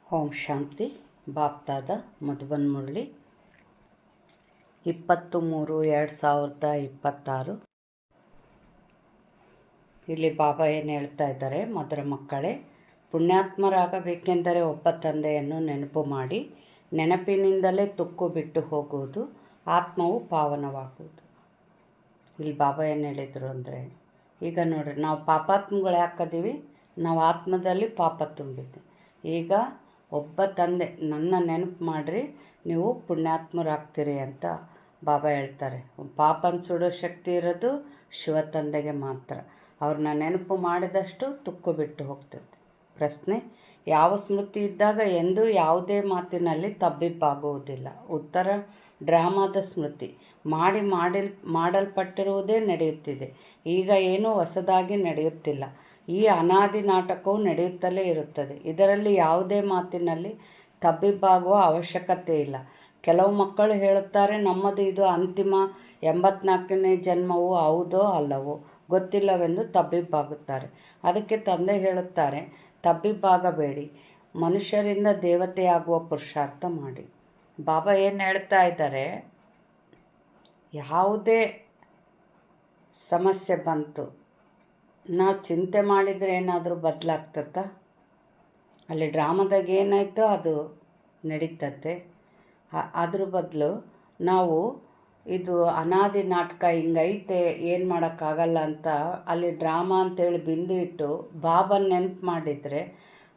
ಓಂ ಶಾಂತಿ ಬಾಪ್ದಾದ ಮಧುಬನ್ ಮುರಳಿ 20-3-2026. ಇಲ್ಲಿ ಬಾಬಾ ಏನು ಹೇಳ್ತಾ ಇದ್ದಾರೆ, ಮಧುರ ಮಕ್ಕಳೇ, ಪುಣ್ಯಾತ್ಮರಾಗಬೇಕೆಂದರೆ ಒಬ್ಬ ತಂದೆಯನ್ನು ನೆನಪು ಮಾಡಿ ನೆನಪಿನಿಂದಲೇ ತುಕ್ಕು ಬಿಟ್ಟು ಹೋಗುವುದು, ಆತ್ಮವು ಪಾವನವಾಗುವುದು. ಇಲ್ಲಿ ಬಾಬಾ ಏನು ಹೇಳಿದರು ಅಂದರೆ, ಈಗ ನೋಡ್ರಿ, ನಾವು ಪಾಪಾತ್ಮಗಳು ಯಾಕದೀವಿ? ನಾವು ಆತ್ಮದಲ್ಲಿ ಪಾಪ ತುಂಬಿದ್ವಿ. ಈಗ ಒಬ್ಬ ತಂದೆ ನನ್ನ ನೆನಪು ಮಾಡಿರಿ, ನೀವು ಪುಣ್ಯಾತ್ಮರಾಗ್ತೀರಿ ಅಂತ ಬಾಬಾ ಹೇಳ್ತಾರೆ. ಪಾಪನ ಸುಡೋ ಶಕ್ತಿ ಇರೋದು ಶಿವ ತಂದೆಗೆ ಮಾತ್ರ. ಅವ್ರನ್ನ ನೆನಪು ಮಾಡಿದಷ್ಟು ತುಕ್ಕು ಬಿಟ್ಟು ಹೋಗ್ತದೆ. ಪ್ರಶ್ನೆ: ಯಾವ ಸ್ಮೃತಿ ಇದ್ದಾಗ ಎಂದೂ ಯಾವುದೇ ಮಾತಿನಲ್ಲಿ ತಬ್ಬಿಬ್ಬಾಗುವುದಿಲ್ಲ? ಉತ್ತರ: ಡ್ರಾಮಾದ ಸ್ಮೃತಿ ಮಾಡಲ್ಪಟ್ಟಿರುವುದೇ ನಡೆಯುತ್ತಿದೆ. ಈಗ ಏನೂ ಹೊಸದಾಗಿ ನಡೆಯುತ್ತಿಲ್ಲ. ಈ ಅನಾದಿ ನಾಟಕವು ನಡೆಯುತ್ತಲೇ ಇರುತ್ತದೆ. ಇದರಲ್ಲಿ ಯಾವುದೇ ಮಾತಿನಲ್ಲಿ ತಬ್ಬಿಬ್ಬಾಗುವ ಅವಶ್ಯಕತೆ ಇಲ್ಲ. ಕೆಲವು ಮಕ್ಕಳು ಹೇಳುತ್ತಾರೆ, ನಮ್ಮದು ಇದು ಅಂತಿಮ 84ನೇ ಜನ್ಮವು ಹೌದೋ ಅಲ್ಲವೋ ಗೊತ್ತಿಲ್ಲವೆಂದು ತಬ್ಬಿಬ್ಬಾಗುತ್ತಾರೆ. ಅದಕ್ಕೆ ತಂದೆ ಹೇಳುತ್ತಾರೆ, ತಬ್ಬಿಬ್ಬಾಗಬೇಡಿ, ಮನುಷ್ಯರಿಂದ ದೇವತೆಯಾಗುವ ಪುರುಷಾರ್ಥ ಮಾಡಿ. ಬಾಬಾ ಏನು ಹೇಳ್ತಾ ಇದ್ದಾರೆ, ಯಾವುದೇ ಸಮಸ್ಯೆ ಬಂತು, ನಾವು ಚಿಂತೆ ಮಾಡಿದರೆ ಏನಾದರೂ ಬದಲಾಗ್ತತ್ತ? ಅಲ್ಲಿ ಡ್ರಾಮಾದಾಗ ಏನಾಯ್ತೋ ಅದು ನಡೀತತೆ. ಅದ್ರ ಬದಲು ನಾವು ಇದು ಅನಾದಿ ನಾಟಕ ಹಿಂಗೈತೆ, ಏನು ಮಾಡೋಕ್ಕಾಗಲ್ಲ ಅಂತ ಅಲ್ಲಿ ಡ್ರಾಮಾ ಅಂತೇಳಿ ಬಿಂದು ಇಟ್ಟು ಬಾಬನ ನೆನಪು ಮಾಡಿದರೆ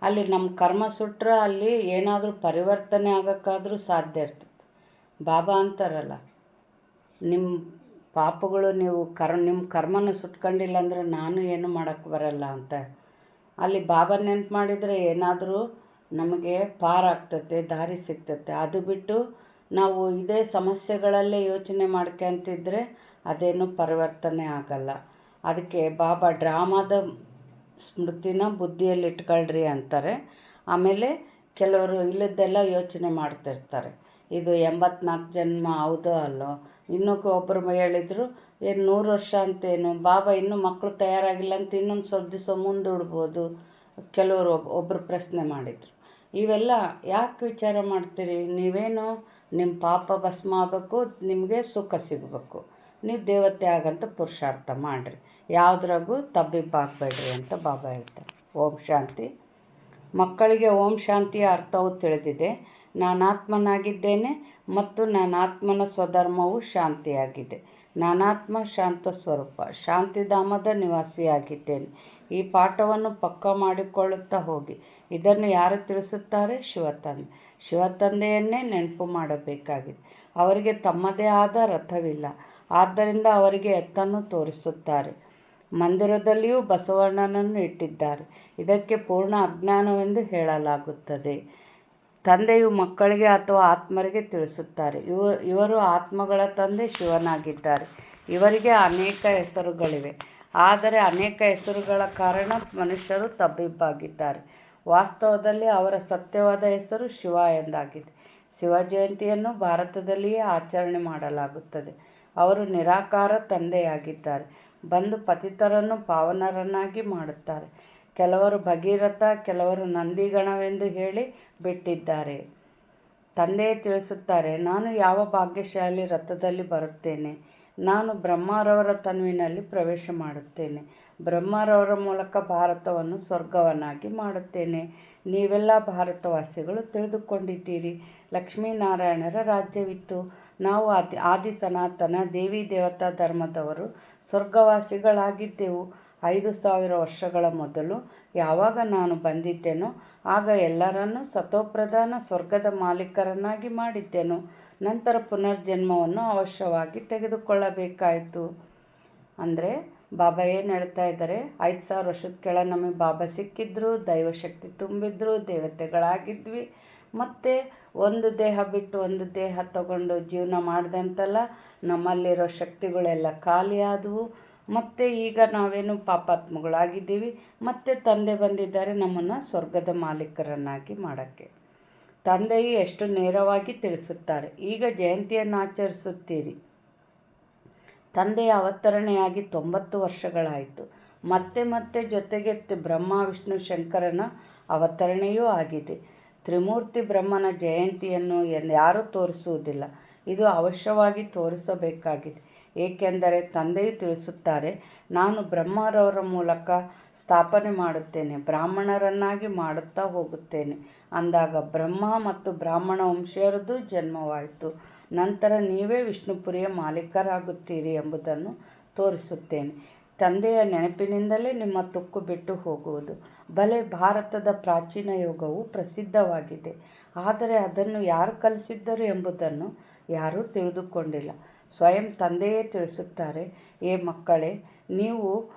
ಅಲ್ಲಿ ನಮ್ಮ ಕರ್ಮ ಸುಟ್ರೆ ಅಲ್ಲಿ ಏನಾದರೂ ಪರಿವರ್ತನೆ ಆಗೋಕ್ಕಾದರೂ ಸಾಧ್ಯ ಇರ್ತದೆ. ಬಾಬಾ ಅಂತಾರಲ್ಲ, ನಿಮ್ಮ ಪಾಪಗಳು ನೀವು ನಿಮ್ಮ ಕರ್ಮನ ಸುಟ್ಕೊಂಡಿಲ್ಲ ಅಂದರೆ ನಾನು ಏನು ಮಾಡೋಕ್ಕೆ ಬರಲ್ಲ ಅಂತ. ಅಲ್ಲಿ ಬಾಬಾ ನೆನಪು ಮಾಡಿದರೆ ಏನಾದರೂ ನಮಗೆ ಪಾರಾಗ್ತತೆ, ದಾರಿ ಸಿಗ್ತತೆ. ಅದು ಬಿಟ್ಟು ನಾವು ಇದೇ ಸಮಸ್ಯೆಗಳಲ್ಲೇ ಯೋಚನೆ ಮಾಡ್ಕೊಂತಿದ್ರೆ ಅದೇನು ಪರಿವರ್ತನೆ ಆಗಲ್ಲ. ಅದಕ್ಕೆ ಬಾಬಾ ಡ್ರಾಮಾದ ಸ್ಮೃತಿನ ಬುದ್ಧಿಯಲ್ಲಿ ಇಟ್ಕೊಳ್ರಿ ಅಂತಾರೆ. ಆಮೇಲೆ ಕೆಲವರು ಇಲ್ಲದ್ದೆಲ್ಲ ಯೋಚನೆ ಮಾಡ್ತಿರ್ತಾರೆ, ಇದು 84 ಜನ್ಮ ಹೌದೋ ಅಲ್ಲೋ. ಒಬ್ಬರು ಹೇಳಿದರು, ಏನು 100 ವರ್ಷ ಅಂತೇನು, ಬಾಬಾ ಇನ್ನೂ ಮಕ್ಕಳು ತಯಾರಾಗಿಲ್ಲ ಅಂತ ಇನ್ನೊಂದು ಸ್ವಲ್ಪ ದಿವಸ ಮುಂದೂಡ್ಬೋದು. ಕೆಲವರು ಒಬ್ಬರು ಪ್ರಶ್ನೆ ಮಾಡಿದರು. ಇವೆಲ್ಲ ಯಾಕೆ ವಿಚಾರ ಮಾಡ್ತೀರಿ? ನೀವೇನು ನಿಮ್ಮ ಪಾಪ ಭಸ್ಮ ಆಗಬೇಕು, ನಿಮಗೆ ಸುಖ ಸಿಗಬೇಕು, ನೀವು ದೇವತೆ ಆಗಂತ ಪುರುಷಾರ್ಥ ಮಾಡಿರಿ, ಯಾವುದ್ರಾಗೂ ತಬ್ಬಿಬ್ಬಾಗಬೇಡ್ರಿ ಅಂತ ಬಾಬಾ ಹೇಳ್ತಾರೆ. ಓಂ ಶಾಂತಿ. ಮಕ್ಕಳಿಗೆ ಓಂ ಶಾಂತಿಯ ಅರ್ಥವು ತಿಳಿದಿದೆ. ನಾನಾತ್ಮನಾಗಿದ್ದೇನೆ ಮತ್ತು ನಾನಾತ್ಮನ ಸ್ವಧರ್ಮವು ಶಾಂತಿಯಾಗಿದೆ. ನಾನಾತ್ಮ ಶಾಂತ ಸ್ವರೂಪ, ಶಾಂತಿಧಾಮದ ನಿವಾಸಿಯಾಗಿದ್ದೇನೆ. ಈ ಪಾಠವನ್ನು ಪಕ್ಕಾ ಮಾಡಿಕೊಳ್ಳುತ್ತಾ ಹೋಗಿ. ಇದನ್ನು ಯಾರು ತಿಳಿಸುತ್ತಾರೆ? ಶಿವತಂದೆ. ಶಿವತಂದೆಯನ್ನೇ ನೆನಪು ಮಾಡಬೇಕಾಗಿದೆ. ಅವರಿಗೆ ತಮ್ಮದೇ ಆದ ರಥವಿಲ್ಲ, ಆದ್ದರಿಂದ ಅವರಿಗೆ ಎತ್ತನ್ನು ತೋರಿಸುತ್ತಾರೆ. ಮಂದಿರದಲ್ಲಿಯೂ ಬಸವಣ್ಣನನ್ನು ಇಟ್ಟಿದ್ದಾರೆ. ಇದಕ್ಕೆ ಪೂರ್ಣ ಅಜ್ಞಾನವೆಂದು ಹೇಳಲಾಗುತ್ತದೆ. ತಂದೆಯು ಮಕ್ಕಳಿಗೆ ಅಥವಾ ಆತ್ಮರಿಗೆ ತಿಳಿಸುತ್ತಾರೆ. ಇವರು ಆತ್ಮಗಳ ತಂದೆ ಶಿವನಾಗಿದ್ದಾರೆ. ಇವರಿಗೆ ಅನೇಕ ಹೆಸರುಗಳಿವೆ, ಆದರೆ ಅನೇಕ ಹೆಸರುಗಳ ಕಾರಣ ಮನುಷ್ಯರು ತಬ್ಬಿಬ್ಬಾಗಿದ್ದಾರೆ. ವಾಸ್ತವದಲ್ಲಿ ಅವರ ಸತ್ಯವಾದ ಹೆಸರು ಶಿವ ಎಂದಾಗಿದೆ. ಶಿವ ಜಯಂತಿಯನ್ನು ಭಾರತದಲ್ಲಿಯೇ ಆಚರಣೆ ಮಾಡಲಾಗುತ್ತದೆ. ಅವರು ನಿರಾಕಾರ ತಂದೆಯಾಗಿದ್ದಾರೆ. ಬಂದು ಪತಿತರನ್ನು ಪಾವನರನ್ನಾಗಿ ಮಾಡುತ್ತಾರೆ. ಕೆಲವರು ಭಗೀರಥ, ಕೆಲವರು ನಂದಿಗಣವೆಂದು ಹೇಳಿ ಬಿಟ್ಟಿದ್ದಾರೆ. ತಂದೆಯೇ ತಿಳಿಸುತ್ತಾರೆ, ನಾನು ಯಾವ ಭಾಗ್ಯಶಾಲಿ ರಥದಲ್ಲಿ ಬರುತ್ತೇನೆ. ನಾನು ಬ್ರಹ್ಮರವರ ತನುವಿನಲ್ಲಿ ಪ್ರವೇಶ ಮಾಡುತ್ತೇನೆ. ಬ್ರಹ್ಮರವರ ಮೂಲಕ ಭಾರತವನ್ನು ಸ್ವರ್ಗವನ್ನಾಗಿ ಮಾಡುತ್ತೇನೆ. ನೀವೆಲ್ಲ ಭಾರತವಾಸಿಗಳು ತಿಳಿದುಕೊಂಡಿದ್ದೀರಿ, ಲಕ್ಷ್ಮೀನಾರಾಯಣರ ರಾಜ್ಯವಿತ್ತು. ನಾವು ಆದಿ ಸನಾತನ ದೇವಿ ದೇವತಾ ಧರ್ಮದವರು ಸ್ವರ್ಗವಾಸಿಗಳಾಗಿದ್ದೆವು. 5000 ವರ್ಷಗಳ ಮೊದಲು ಯಾವಾಗ ನಾನು ಬಂದಿದ್ದೆನೋ ಆಗ ಎಲ್ಲರನ್ನೂ ಸತೋಪ್ರಧಾನ ಸ್ವರ್ಗದ ಮಾಲೀಕರನ್ನಾಗಿ ಮಾಡಿದ್ದೆನು. ನಂತರ ಪುನರ್ಜನ್ಮವನ್ನು ಅವಶ್ಯವಾಗಿ ತೆಗೆದುಕೊಳ್ಳಬೇಕಾಯಿತು. ಅಂದರೆ ಬಾಬಾ ಏನು ಹೇಳ್ತಾ ಇದ್ದಾರೆ, 5000 ವರ್ಷದ ಕೆಳ ನಮಗೆ ಬಾಬಾ ಸಿಕ್ಕಿದ್ರು, ದೈವಶಕ್ತಿ ತುಂಬಿದ್ರು, ದೇವತೆಗಳಾಗಿದ್ವಿ. ಮತ್ತು ಒಂದು ದೇಹ ಬಿಟ್ಟು ಒಂದು ದೇಹ ತಗೊಂಡು ಜೀವನ ಮಾಡಿದಂತೆಲ್ಲ ನಮ್ಮಲ್ಲಿರೋ ಶಕ್ತಿಗಳೆಲ್ಲ ಖಾಲಿ ಆದವು. ಮತ್ತು ಈಗ ನಾವೇನು ಪಾಪಾತ್ಮಗಳಾಗಿದ್ದೀವಿ. ಮತ್ತು ತಂದೆ ಬಂದಿದ್ದಾರೆ ನಮ್ಮನ್ನು ಸ್ವರ್ಗದ ಮಾಲೀಕರನ್ನಾಗಿ ಮಾಡೋಕ್ಕೆ. ತಂದೆಯು ಎಷ್ಟು ನೇರವಾಗಿ ತಿಳಿಸುತ್ತಾರೆ. ಈಗ ಜಯಂತಿಯನ್ನು ಆಚರಿಸುತ್ತೀರಿ. ತಂದೆಯ ಅವತರಣೆಯಾಗಿ 90 ವರ್ಷಗಳಾಯಿತು. ಮತ್ತೆ ಜೊತೆಗೆ ಬ್ರಹ್ಮ ವಿಷ್ಣು ಶಂಕರನ ಅವತರಣೆಯೂ ಆಗಿದೆ. ತ್ರಿಮೂರ್ತಿ ಬ್ರಹ್ಮನ ಜಯಂತಿಯನ್ನು ಯಾರೂ ತೋರಿಸುವುದಿಲ್ಲ. ಇದು ಅವಶ್ಯವಾಗಿ ತೋರಿಸಬೇಕಾಗಿದೆ. ಏಕೆಂದರೆ ತಂದೆಯು ತಿಳಿಸುತ್ತಾರೆ, ನಾನು ಬ್ರಹ್ಮರವರ ಮೂಲಕ ಸ್ಥಾಪನೆ ಮಾಡುತ್ತೇನೆ, ಬ್ರಾಹ್ಮಣರನ್ನಾಗಿ ಮಾಡುತ್ತಾ ಹೋಗುತ್ತೇನೆ. ಅಂದಾಗ ಬ್ರಹ್ಮ ಮತ್ತು ಬ್ರಾಹ್ಮಣ ವಂಶೀಯರದು ಜನ್ಮವಾಯಿತು. ನಂತರ ನೀವೇ ವಿಷ್ಣುಪುರಿಯ ಮಾಲೀಕರಾಗುತ್ತೀರಿ ಎಂಬುದನ್ನು ತೋರಿಸುತ್ತೇನೆ. ತಂದೆಯ ನೆನಪಿನಿಂದಲೇ ನಿಮ್ಮ ತುಕ್ಕು ಬಿಟ್ಟು ಹೋಗುವುದು. ಭಲೆ ಭಾರತದ ಪ್ರಾಚೀನ ಯೋಗವು ಪ್ರಸಿದ್ಧವಾಗಿದೆ, ಆದರೆ ಅದನ್ನು ಯಾರು ಕಲಿಸಿದ್ದರು ಎಂಬುದನ್ನು ಯಾರೂ ತಿಳಿದುಕೊಂಡಿಲ್ಲ. ಸ್ವಯಂ ತಂದೆಯೇ ತಿಳಿಸುತ್ತಾರೆ, ಏ ಮಕ್ಕಳೇ, ನೀವು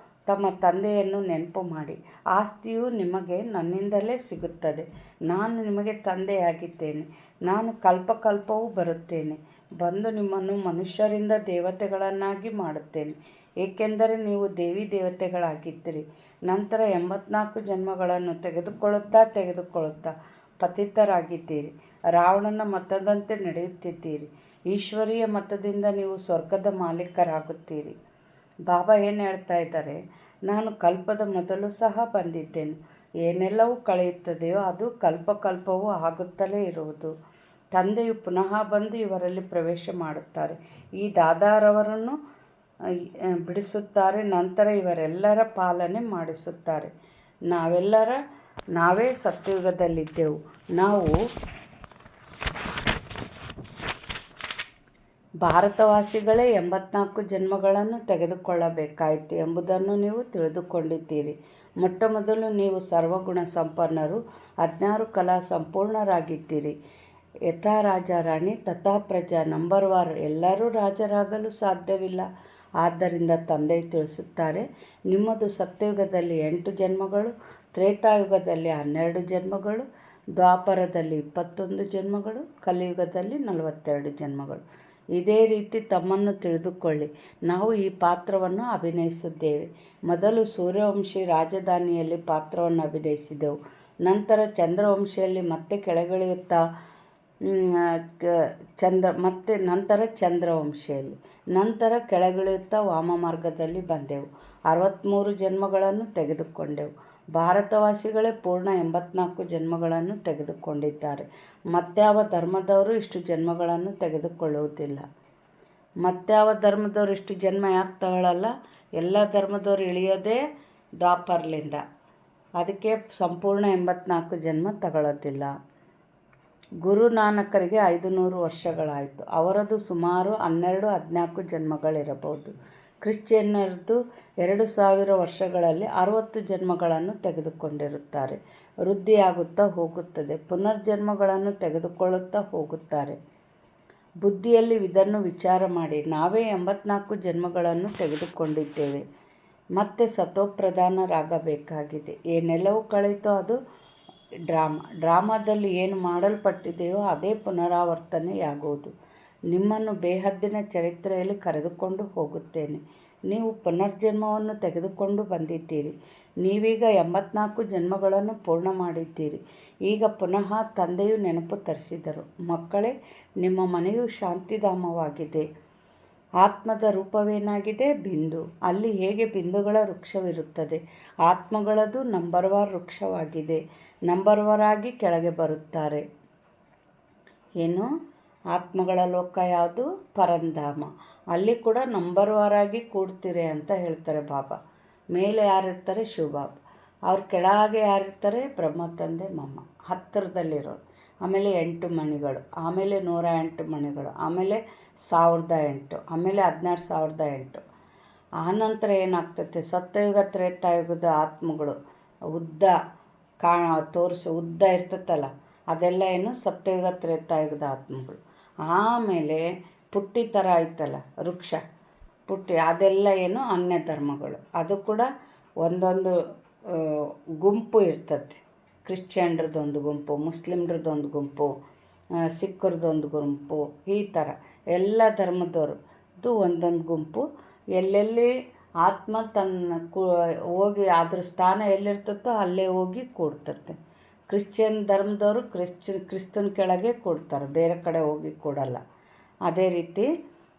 ತಮ್ಮ ತಂದೆಯನ್ನು ನೆನಪು ಮಾಡಿ. ಆಸ್ತಿಯು ನಿಮಗೆ ನನ್ನಿಂದಲೇ ಸಿಗುತ್ತದೆ. ನಾನು ನಿಮಗೆ ತಂದೆಯಾಗಿದ್ದೇನೆ. ನಾನು ಕಲ್ಪಕಲ್ಪವೂ ಬರುತ್ತೇನೆ, ಬಂದು ನಿಮ್ಮನ್ನು ಮನುಷ್ಯರಿಂದ ದೇವತೆಗಳನ್ನಾಗಿ ಮಾಡುತ್ತೇನೆ. ಏಕೆಂದರೆ ನೀವು ದೇವಿ ದೇವತೆಗಳಾಗಿದ್ದೀರಿ. ನಂತರ 84 ಜನ್ಮಗಳನ್ನು ತೆಗೆದುಕೊಳ್ಳುತ್ತಾ ಪತಿತರಾಗಿದ್ದೀರಿ. ರಾವಣನ ಮತದಂತೆ ನಡೆಯುತ್ತಿದ್ದೀರಿ. ಈಶ್ವರೀಯ ಮತದಿಂದ ನೀವು ಸ್ವರ್ಗದ ಮಾಲೀಕರಾಗುತ್ತೀರಿ. ಬಾಬಾ ಏನು ಹೇಳ್ತಾ ಇದ್ದಾರೆ, ನಾನು ಕಲ್ಪದ ಮೊದಲು ಸಹ ಬಂದಿದ್ದೇನೆ. ಏನೆಲ್ಲವೂ ಕಳೆಯುತ್ತದೆಯೋ ಅದು ಕಲ್ಪಕಲ್ಪವೂ ಆಗುತ್ತಲೇ ಇರುವುದು. ತಂದೆಯು ಪುನಃ ಬಂದು ಇವರಲ್ಲಿ ಪ್ರವೇಶ ಮಾಡುತ್ತಾರೆ. ಈ ದಾದಾರವರನ್ನು ಬಿಡಿಸುತ್ತಾರೆ. ನಂತರ ಇವರೆಲ್ಲರ ಪಾಲನೆ ಮಾಡಿಸುತ್ತಾರೆ. ನಾವೇ ಸತ್ಯುಗದಲ್ಲಿದ್ದೆವು. ನಾವು ಭಾರತವಾಸಿಗಳೇ 84 ಜನ್ಮಗಳನ್ನು ತೆಗೆದುಕೊಳ್ಳಬೇಕಾಯಿತು ಎಂಬುದನ್ನು ನೀವು ತಿಳಿದುಕೊಂಡಿದ್ದೀರಿ. ಮೊಟ್ಟಮೊದಲು ನೀವು ಸರ್ವಗುಣ ಸಂಪನ್ನರು, 16 ಕಲಾ ಸಂಪೂರ್ಣರಾಗಿದ್ದೀರಿ. ಯಥಾ ರಾಜ ರಾಣಿ ತಥಾ ಪ್ರಜಾ. ನಂಬರ್ 1 ಎಲ್ಲರೂ ರಾಜರಾಗಲು ಸಾಧ್ಯವಿಲ್ಲ. ಆದ್ದರಿಂದ ತಂದೆಯು ತಿಳಿಸುತ್ತಾರೆ, ನಿಮ್ಮದು ಸತ್ಯಯುಗದಲ್ಲಿ 8 ಜನ್ಮಗಳು, ತ್ರೇತಾಯುಗದಲ್ಲಿ 12 ಜನ್ಮಗಳು, ದ್ವಾಪರದಲ್ಲಿ 21 ಜನ್ಮಗಳು, ಕಲಿಯುಗದಲ್ಲಿ 42 ಜನ್ಮಗಳು. ಇದೇ ರೀತಿ ತಮ್ಮನ್ನು ತಿಳಿದುಕೊಳ್ಳಿ. ನಾವು ಈ ಪಾತ್ರವನ್ನು ಅಭಿನಯಿಸಿದ್ದೇವೆ. ಮೊದಲು ಸೂರ್ಯವಂಶಿ ರಾಜಧಾನಿಯಲ್ಲಿ ಪಾತ್ರವನ್ನು ಅಭಿನಯಿಸಿದೆವು. ನಂತರ ಚಂದ್ರವಂಶಿಯಲ್ಲಿ ಮತ್ತೆ ಕೆಳಗಿಳಿಯುತ್ತಾ ನಂತರ ಚಂದ್ರವಂಶಿಯಲ್ಲಿ, ನಂತರ ಕೆಳಗಿಳಿಯುತ್ತಾ ವಾಮ ಮಾರ್ಗದಲ್ಲಿ ಬಂದೆವು. 63 ಜನ್ಮಗಳನ್ನು ತೆಗೆದುಕೊಂಡೆವು. ಭಾರತವಾಸಿಗಳೇ ಪೂರ್ಣ 84 ಜನ್ಮಗಳನ್ನು ತೆಗೆದುಕೊಂಡಿದ್ದಾರೆ. ಮತ್ಯಾವ ಧರ್ಮದವರು ಇಷ್ಟು ಜನ್ಮಗಳನ್ನು ತೆಗೆದುಕೊಳ್ಳುವುದಿಲ್ಲ. ಮತ್ಯಾವ ಧರ್ಮದವರು ಇಷ್ಟು ಜನ್ಮ ಯಾಕೆ ತಗೊಳ್ಳಲ್ಲ? ಎಲ್ಲ ಧರ್ಮದವರು ಇಳಿಯೋದೇ ದ್ವಾಪರ್ಲಿಂದ. ಅದಕ್ಕೆ ಸಂಪೂರ್ಣ 84 ಜನ್ಮ ತಗೊಳ್ಳೋದಿಲ್ಲ. ಗುರುನಾನಕರಿಗೆ 500 ವರ್ಷಗಳಾಯಿತು. ಅವರದು ಸುಮಾರು 12-14 ಜನ್ಮಗಳಿರಬಹುದು. ಕ್ರಿಶ್ಚಿಯನ್ನರದು 2000 ವರ್ಷಗಳಲ್ಲಿ 60 ಜನ್ಮಗಳನ್ನು ತೆಗೆದುಕೊಂಡಿರುತ್ತಾರೆ. ವೃದ್ಧಿಯಾಗುತ್ತಾ ಹೋಗುತ್ತದೆ. ಪುನರ್ಜನ್ಮಗಳನ್ನು ತೆಗೆದುಕೊಳ್ಳುತ್ತಾ ಹೋಗುತ್ತಾರೆ. ಬುದ್ಧಿಯಲ್ಲಿ ಇದನ್ನು ವಿಚಾರ ಮಾಡಿ. ನಾವೇ 84 ಜನ್ಮಗಳನ್ನು ತೆಗೆದುಕೊಂಡಿದ್ದೇವೆ. ಮತ್ತೆ ಸತೋಪ್ರಧಾನರಾಗಬೇಕಾಗಿದೆ. ಏನೆಲ್ಲವೂ ಕಳೆಯಿತೋ ಅದು ಡ್ರಾಮಾದಲ್ಲಿ ಏನು ಮಾಡಲ್ಪಟ್ಟಿದೆಯೋ ಅದೇ ಪುನರಾವರ್ತನೆಯಾಗುವುದು. ನಿಮ್ಮನ್ನು ಬೇಹದ್ದಿನ ಚರಿತ್ರೆಯಲ್ಲಿ ಕರೆದುಕೊಂಡು ಹೋಗುತ್ತೇನೆ. ನೀವು ಪುನರ್ಜನ್ಮವನ್ನು ತೆಗೆದುಕೊಂಡು ಬಂದಿದ್ದೀರಿ. ನೀವೀಗ 84 ಜನ್ಮಗಳನ್ನು ಪೂರ್ಣ ಮಾಡಿದ್ದೀರಿ. ಈಗ ಪುನಃ ತಂದೆಯು ನೆನಪು ತರಿಸಿದರು, ಮಕ್ಕಳೇ, ನಿಮ್ಮ ಮನೆಯು ಶಾಂತಿಧಾಮವಾಗಿದೆ. ಆತ್ಮದ ರೂಪವೇನಾಗಿದೆ? ಬಿಂದು. ಅಲ್ಲಿ ಹೇಗೆ ಬಿಂದುಗಳ ವೃಕ್ಷವಿರುತ್ತದೆ, ಆತ್ಮಗಳದು ನಂಬರ್ 1 ವೃಕ್ಷವಾಗಿದೆ. ನಂಬರ್ 1 ಆಗಿ ಕೆಳಗೆ ಬರುತ್ತಾರೆ. ಏನು? ಆತ್ಮಗಳ ಲೋಕ ಯಾವುದು? ಪರಂಧಾಮ. ಅಲ್ಲಿ ಕೂಡ ನಂಬರ್ 1 ಆಗಿ ಕೂಡ್ತೀರಿ ಅಂತ ಹೇಳ್ತಾರೆ ಬಾಬಾ. ಮೇಲೆ ಯಾರಿರ್ತಾರೆ? ಶಿವಬಾಬಾ. ಅವ್ರ ಕೆಳಗೆ ಯಾರಿರ್ತಾರೆ? ಬ್ರಹ್ಮ ತಂದೆ ಮಮ್ಮ ಹತ್ತಿರದಲ್ಲಿರೋರು. ಆಮೇಲೆ 8 ಮಣಿಗಳು, ಆಮೇಲೆ 108 ಮಣಿಗಳು, ಆಮೇಲೆ 1008, ಆಮೇಲೆ 12008. ಆನಂತರ ಏನಾಗ್ತೈತೆ? ಸತ್ಯಯುಗ ತ್ರೇತಾಯುಗದ ಆತ್ಮಗಳು ಉದ್ದ ಉದ್ದ ಇರ್ತೈತಲ್ಲ, ಅದೆಲ್ಲ ಏನು? ಸತ್ಯಯುಗ ತ್ರೇತಾಯುಗದ ಆತ್ಮಗಳು. ಆಮೇಲೆ ಪುಟ್ಟಿ ಥರ ಐತಲ್ಲ ವೃಕ್ಷ, ಪುಟ್ಟಿ, ಅದೆಲ್ಲ ಏನು? ಅನ್ಯ ಧರ್ಮಗಳು. ಅದು ಕೂಡ ಒಂದೊಂದು ಗುಂಪು ಇರ್ತದೆ. ಕ್ರಿಶ್ಚಿಯನ್ರದ್ದೊಂದು ಗುಂಪು, ಮುಸ್ಲಿಮ್ರದ್ದೊಂದು ಗುಂಪು, ಸಿಖ್ರದ್ದೊಂದು ಗುಂಪು, ಈ ಥರ ಎಲ್ಲ ಧರ್ಮದವ್ರದ್ದು ಒಂದೊಂದು ಗುಂಪು. ಎಲ್ಲೆಲ್ಲಿ ಆತ್ಮ ತನ್ನ ಹೋಗಿ ಅದ್ರ ಸ್ಥಾನ ಎಲ್ಲಿರ್ತೈತೋ ಅಲ್ಲೇ ಹೋಗಿ ಕೂಡ್ತೈತೆ. ಕ್ರಿಶ್ಚಿಯನ್ ಧರ್ಮದವರು ಕ್ರಿಸ್ತನ ಕೆಳಗೆ ಕೂಡ್ತಾರೆ, ಬೇರೆ ಕಡೆ ಹೋಗಿ ಕೂಡಲ್ಲ. ಅದೇ ರೀತಿ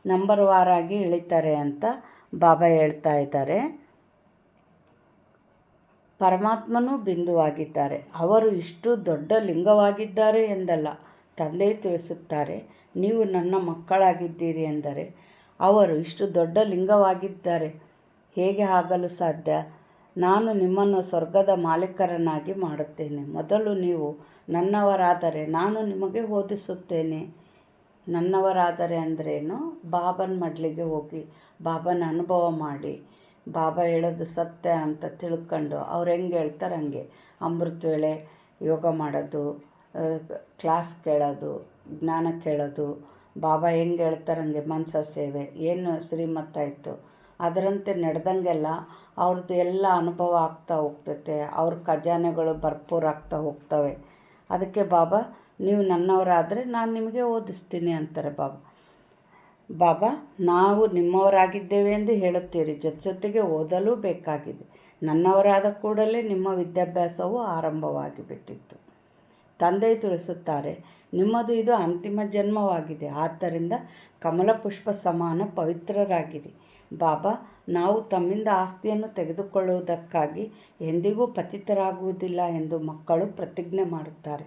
ನಂಬರ್ 1 ಆಗಿ ಇಳಿತಾರೆ ಅಂತ ಬಾಬಾ ಹೇಳ್ತಾ ಇದ್ದಾರೆ. ಪರಮಾತ್ಮನೂ ಬಿಂದುವಾಗಿದ್ದಾರೆ. ಅವರು ಇಷ್ಟು ದೊಡ್ಡ ಲಿಂಗವಾಗಿದ್ದಾರೆ ಎಂದಲ್ಲ. ತಂದೆ ತಿಳಿಸುತ್ತಾರೆ, ನೀವು ನನ್ನ ಮಕ್ಕಳಾಗಿದ್ದೀರಿ ಎಂದರೆ ಅವರು ಇಷ್ಟು ದೊಡ್ಡ ಲಿಂಗವಾಗಿದ್ದಾರೆ ಹೇಗೆ ಆಗಲು ಸಾಧ್ಯ? ನಾನು ನಿಮ್ಮನ್ನು ಸ್ವರ್ಗದ ಮಾಲೀಕರನ್ನಾಗಿ ಮಾಡುತ್ತೇನೆ. ಮೊದಲು ನೀವು ನನ್ನವರಾದರೆ ನಾನು ನಿಮಗೆ ಓದಿಸುತ್ತೇನೆ. ನನ್ನವರಾದರೆ ಅಂದ್ರೇನು? ಬಾಬನ ಮಡ್ಲಿಗೆ ಹೋಗಿ ಬಾಬನ ಅನುಭವ ಮಾಡಿ, ಬಾಬಾ ಹೇಳೋದು ಸತ್ಯ ಅಂತ ತಿಳ್ಕೊಂಡು ಅವ್ರು ಹೆಂಗೆ ಹೇಳ್ತಾರೆ ಹಂಗೆ ಅಮೃತ ವೇಳೆ ಯೋಗ ಮಾಡೋದು, ಕ್ಲಾಸ್ ಕೇಳೋದು, ಜ್ಞಾನ ಕೇಳೋದು, ಬಾಬಾ ಹೆಂಗೆ ಹೇಳ್ತಾರೆ ಹಂಗೆ ಮನಸ ಸೇವೆ ಏನು ಶ್ರೀಮತ್ತಾಯಿತು ಅದರಂತೆ ನಡೆದಂಗೆಲ್ಲ ಅವ್ರದ್ದು ಎಲ್ಲ ಅನುಭವ ಆಗ್ತಾ ಹೋಗ್ತೈತೆ. ಅವ್ರ ಖಜಾನೆಗಳು ಭರ್ಪೂರಾಗ್ತಾ ಹೋಗ್ತವೆ. ಅದಕ್ಕೆ ಬಾಬಾ ನೀವು ನನ್ನವರಾದರೆ ನಾನು ನಿಮಗೆ ಓದಿಸ್ತೀನಿ ಅಂತಾರೆ ಬಾಬಾ. ನಾವು ನಿಮ್ಮವರಾಗಿದ್ದೇವೆ ಎಂದು ಹೇಳುತ್ತೀರಿ, ಜೊತೆಗೆ ಓದಲೂ ಬೇಕಾಗಿದೆ. ನನ್ನವರಾದ ಕೂಡಲೇ ನಿಮ್ಮ ವಿದ್ಯಾಭ್ಯಾಸವು ಆರಂಭವಾಗಿ ಬಿಟ್ಟಿತ್ತು. ತಂದೆ ತಿಳಿಸುತ್ತಾರೆ, ನಿಮ್ಮದು ಇದು ಅಂತಿಮ ಜನ್ಮವಾಗಿದೆ. ಆದ್ದರಿಂದ ಕಮಲ ಪುಷ್ಪ ಸಮಾನ ಪವಿತ್ರರಾಗಿರಿ. ಬಾಬಾ, ನಾವು ತಮ್ಮಿಂದ ಆಸ್ತಿಯನ್ನು ತೆಗೆದುಕೊಳ್ಳುವುದಕ್ಕಾಗಿ ಎಂದಿಗೂ ಪತಿತರಾಗುವುದಿಲ್ಲ ಎಂದು ಮಕ್ಕಳು ಪ್ರತಿಜ್ಞೆ ಮಾಡುತ್ತಾರೆ.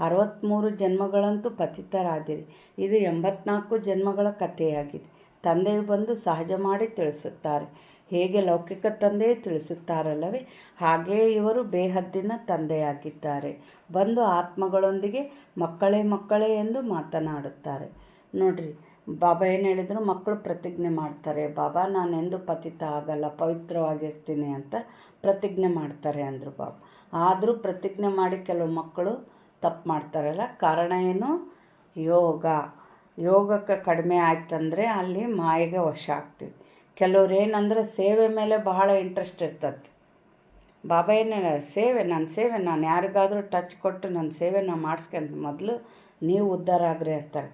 63 ಜನ್ಮಗಳಂತೂ ಪತಿತರಾದಿರಿ. ಇದು 84 ಜನ್ಮಗಳ ಕಥೆಯಾಗಿದೆ. ತಂದೆಯು ಬಂದು ಸಹಜ ಮಾಡಿ ತಿಳಿಸುತ್ತಾರೆ. ಹೇಗೆ ಲೌಕಿಕ ತಂದೆಯು ತಿಳಿಸುತ್ತಾರಲ್ಲವೇ ಹಾಗೆಯೇ ಇವರು ಬೇಹದ್ದಿನ ತಂದೆಯಾಗಿದ್ದಾರೆ. ಬಂದು ಆತ್ಮಗಳೊಂದಿಗೆ ಮಕ್ಕಳೇ ಮಕ್ಕಳೇ ಎಂದು ಮಾತನಾಡುತ್ತಾರೆ. ನೋಡ್ರಿ, ಬಾಬಾ ಏನು ಹೇಳಿದ್ರು, ಮಕ್ಕಳು ಪ್ರತಿಜ್ಞೆ ಮಾಡ್ತಾರೆ, ಬಾಬಾ ನಾನೆಂದು ಪತಿತ ಆಗಲ್ಲ, ಪವಿತ್ರವಾಗಿರ್ತೀನಿ ಅಂತ ಪ್ರತಿಜ್ಞೆ ಮಾಡ್ತಾರೆ ಅಂದರು ಬಾಬಾ. ಆದರೂ ಪ್ರತಿಜ್ಞೆ ಮಾಡಿ ಕೆಲವು ಮಕ್ಕಳು ತಪ್ಪು ಮಾಡ್ತಾರಲ್ಲ. ಕಾರಣ ಏನು? ಯೋಗಕ್ಕೆ ಕಡಿಮೆ ಆಯ್ತಂದರೆ ಅಲ್ಲಿ ಮಾಯೆಗೆ ವಶ ಆಗ್ತೀವಿ. ಕೆಲವ್ರು ಏನಂದರೆ ಸೇವೆ ಮೇಲೆ ಬಹಳ ಇಂಟ್ರೆಸ್ಟ್ ಇರ್ತದೆ. ಬಾಬಾ ಏನು ಸೇವೆ ನಾನು ಯಾರಿಗಾದರೂ ಟಚ್ ಕೊಟ್ಟು ನನ್ನ ಸೇವೆ ನಾನು ಮಾಡಿಸ್ಕೊಂತ ಮೊದಲು ನೀವು ಉದ್ಧಾರ ಆಗ್ರಿ ಅಂತಾರೆ.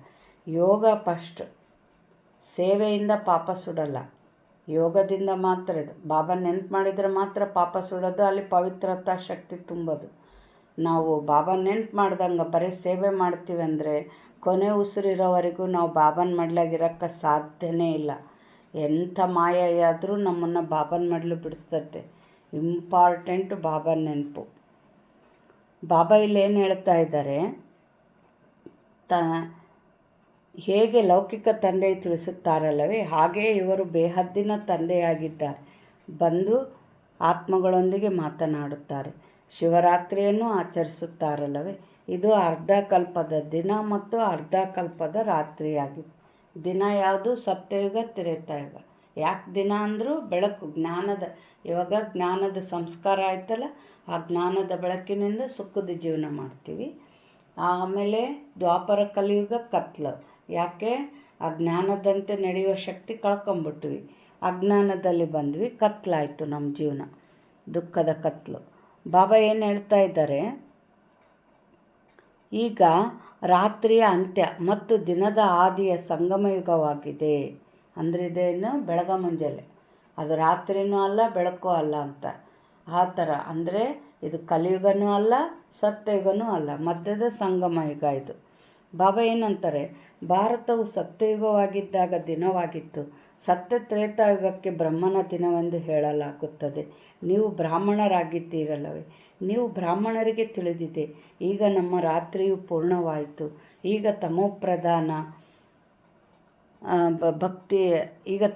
ಯೋಗ ಫಸ್ಟ್. ಸೇವೆಯಿಂದ ಪಾಪ ಸುಡಲ್ಲ, ಯೋಗದಿಂದ ಮಾತ್ರ ಇದು. ಬಾಬಾ ನೆನ್ಪು ಮಾಡಿದರೆ ಮಾತ್ರ ಪಾಪ ಸುಡೋದು, ಅಲ್ಲಿ ಪವಿತ್ರತಾ ಶಕ್ತಿ ತುಂಬೋದು. ನಾವು ಬಾಬಾ ನೆನ್ಪು ಮಾಡ್ದಂಗೆ ಬರೀ ಸೇವೆ ಮಾಡ್ತೀವಿ ಅಂದರೆ ಕೊನೆ ಉಸಿರಿರೋವರೆಗೂ ನಾವು ಬಾಬನ ಮಡ್ಲಾಗಿರೋಕ್ಕೆ ಸಾಧ್ಯನೇ ಇಲ್ಲ. ಎಂಥ ಮಾಯಾದರೂ ನಮ್ಮನ್ನು ಬಾಬನ ಮಡ್ಲು ಬಿಡಿಸ್ತದೆ. ಇಂಪಾರ್ಟೆಂಟು ಬಾಬನ ನೆನಪು. ಬಾಬಾ ಇಲ್ಲಿ ಏನು ಹೇಳ್ತಾ ಇದ್ದಾರೆ, ಹೇಗೆ ಲೌಕಿಕ ತಂದೆ ತಿಳಿಸುತ್ತಾರಲ್ಲವೇ ಹಾಗೆಯೇ ಇವರು ಬೇಹದ್ದಿನ ತಂದೆಯಾಗಿದ್ದಾರೆ. ಬಂದು ಆತ್ಮಗಳೊಂದಿಗೆ ಮಾತನಾಡುತ್ತಾರೆ. ಶಿವರಾತ್ರಿಯನ್ನು ಆಚರಿಸುತ್ತಾರಲ್ಲವೇ ಇದು ಅರ್ಧ ಕಲ್ಪದ ದಿನ ಮತ್ತು ಅರ್ಧ ಕಲ್ಪದ ರಾತ್ರಿಯಾಗಿದೆ. ದಿನ ಯಾವುದು? ಸತ್ಯಯುಗ, ತ್ರೇತಾಯುಗ. ಯಾಕೆ ದಿನ ಅಂದರೂ ಬೆಳಕು, ಜ್ಞಾನದ, ಇವಾಗ ಜ್ಞಾನದ ಸಂಸ್ಕಾರ ಆಯ್ತಲ್ಲ, ಆ ಜ್ಞಾನದ ಬೆಳಕಿನಿಂದ ಸುಖದ ಜೀವನ ಮಾಡ್ತೀವಿ. ಆಮೇಲೆ ದ್ವಾಪರ ಕಲಿಯುಗ ಕತ್ಲು. ಯಾಕೆ? ಆ ಜ್ಞಾನದಂತೆ ನಡೆಯುವ ಶಕ್ತಿ ಕಳ್ಕೊಂಬಿಟ್ವಿ, ಅಜ್ಞಾನದಲ್ಲಿ ಬಂದ್ವಿ, ಕತ್ಲಾಯಿತು ನಮ್ಮ ಜೀವನ, ದುಃಖದ ಕತ್ಲು. ಬಾಬಾ ಏನು ಹೇಳ್ತಾ ಇದ್ದಾರೆ, ಈಗ ರಾತ್ರಿಯ ಅಂತ್ಯ ಮತ್ತು ದಿನದ ಆದಿಯ ಸಂಗಮ ಯುಗವಾಗಿದೆ. ಅಂದರೆ ಇದೇನು? ಬೆಳಗ ಮುಂಜಾನೆ, ಅದು ರಾತ್ರಿನೂ ಅಲ್ಲ ಬೆಳಕು ಅಲ್ಲ ಅಂತ ಆ ಥರ. ಅಂದರೆ ಇದು ಕಲಿಯುಗನೂ ಅಲ್ಲ ಸತ್ಯಯುಗನೂ ಅಲ್ಲ, ಮಧ್ಯದ ಸಂಗಮ ಯುಗ ಇದು. ಬಾಬಾ ಏನಂತಾರೆ, ಭಾರತವು ಸತ್ಯಯುಗವಾಗಿದ್ದಾಗ ದಿನವಾಗಿತ್ತು. ಸತ್ಯ ತ್ರೇತಾಯುಗಕ್ಕೆ ಬ್ರಹ್ಮನ ದಿನವೆಂದು ಹೇಳಲಾಗುತ್ತದೆ. ನೀವು ಬ್ರಾಹ್ಮಣರಾಗಿದ್ದೀರಲ್ಲವೇ, ನೀವು ಬ್ರಾಹ್ಮಣರಿಗೆ ತಿಳಿದಿದೆ. ಈಗ ನಮ್ಮ ರಾತ್ರಿಯು ಪೂರ್ಣವಾಯಿತು. ಈಗ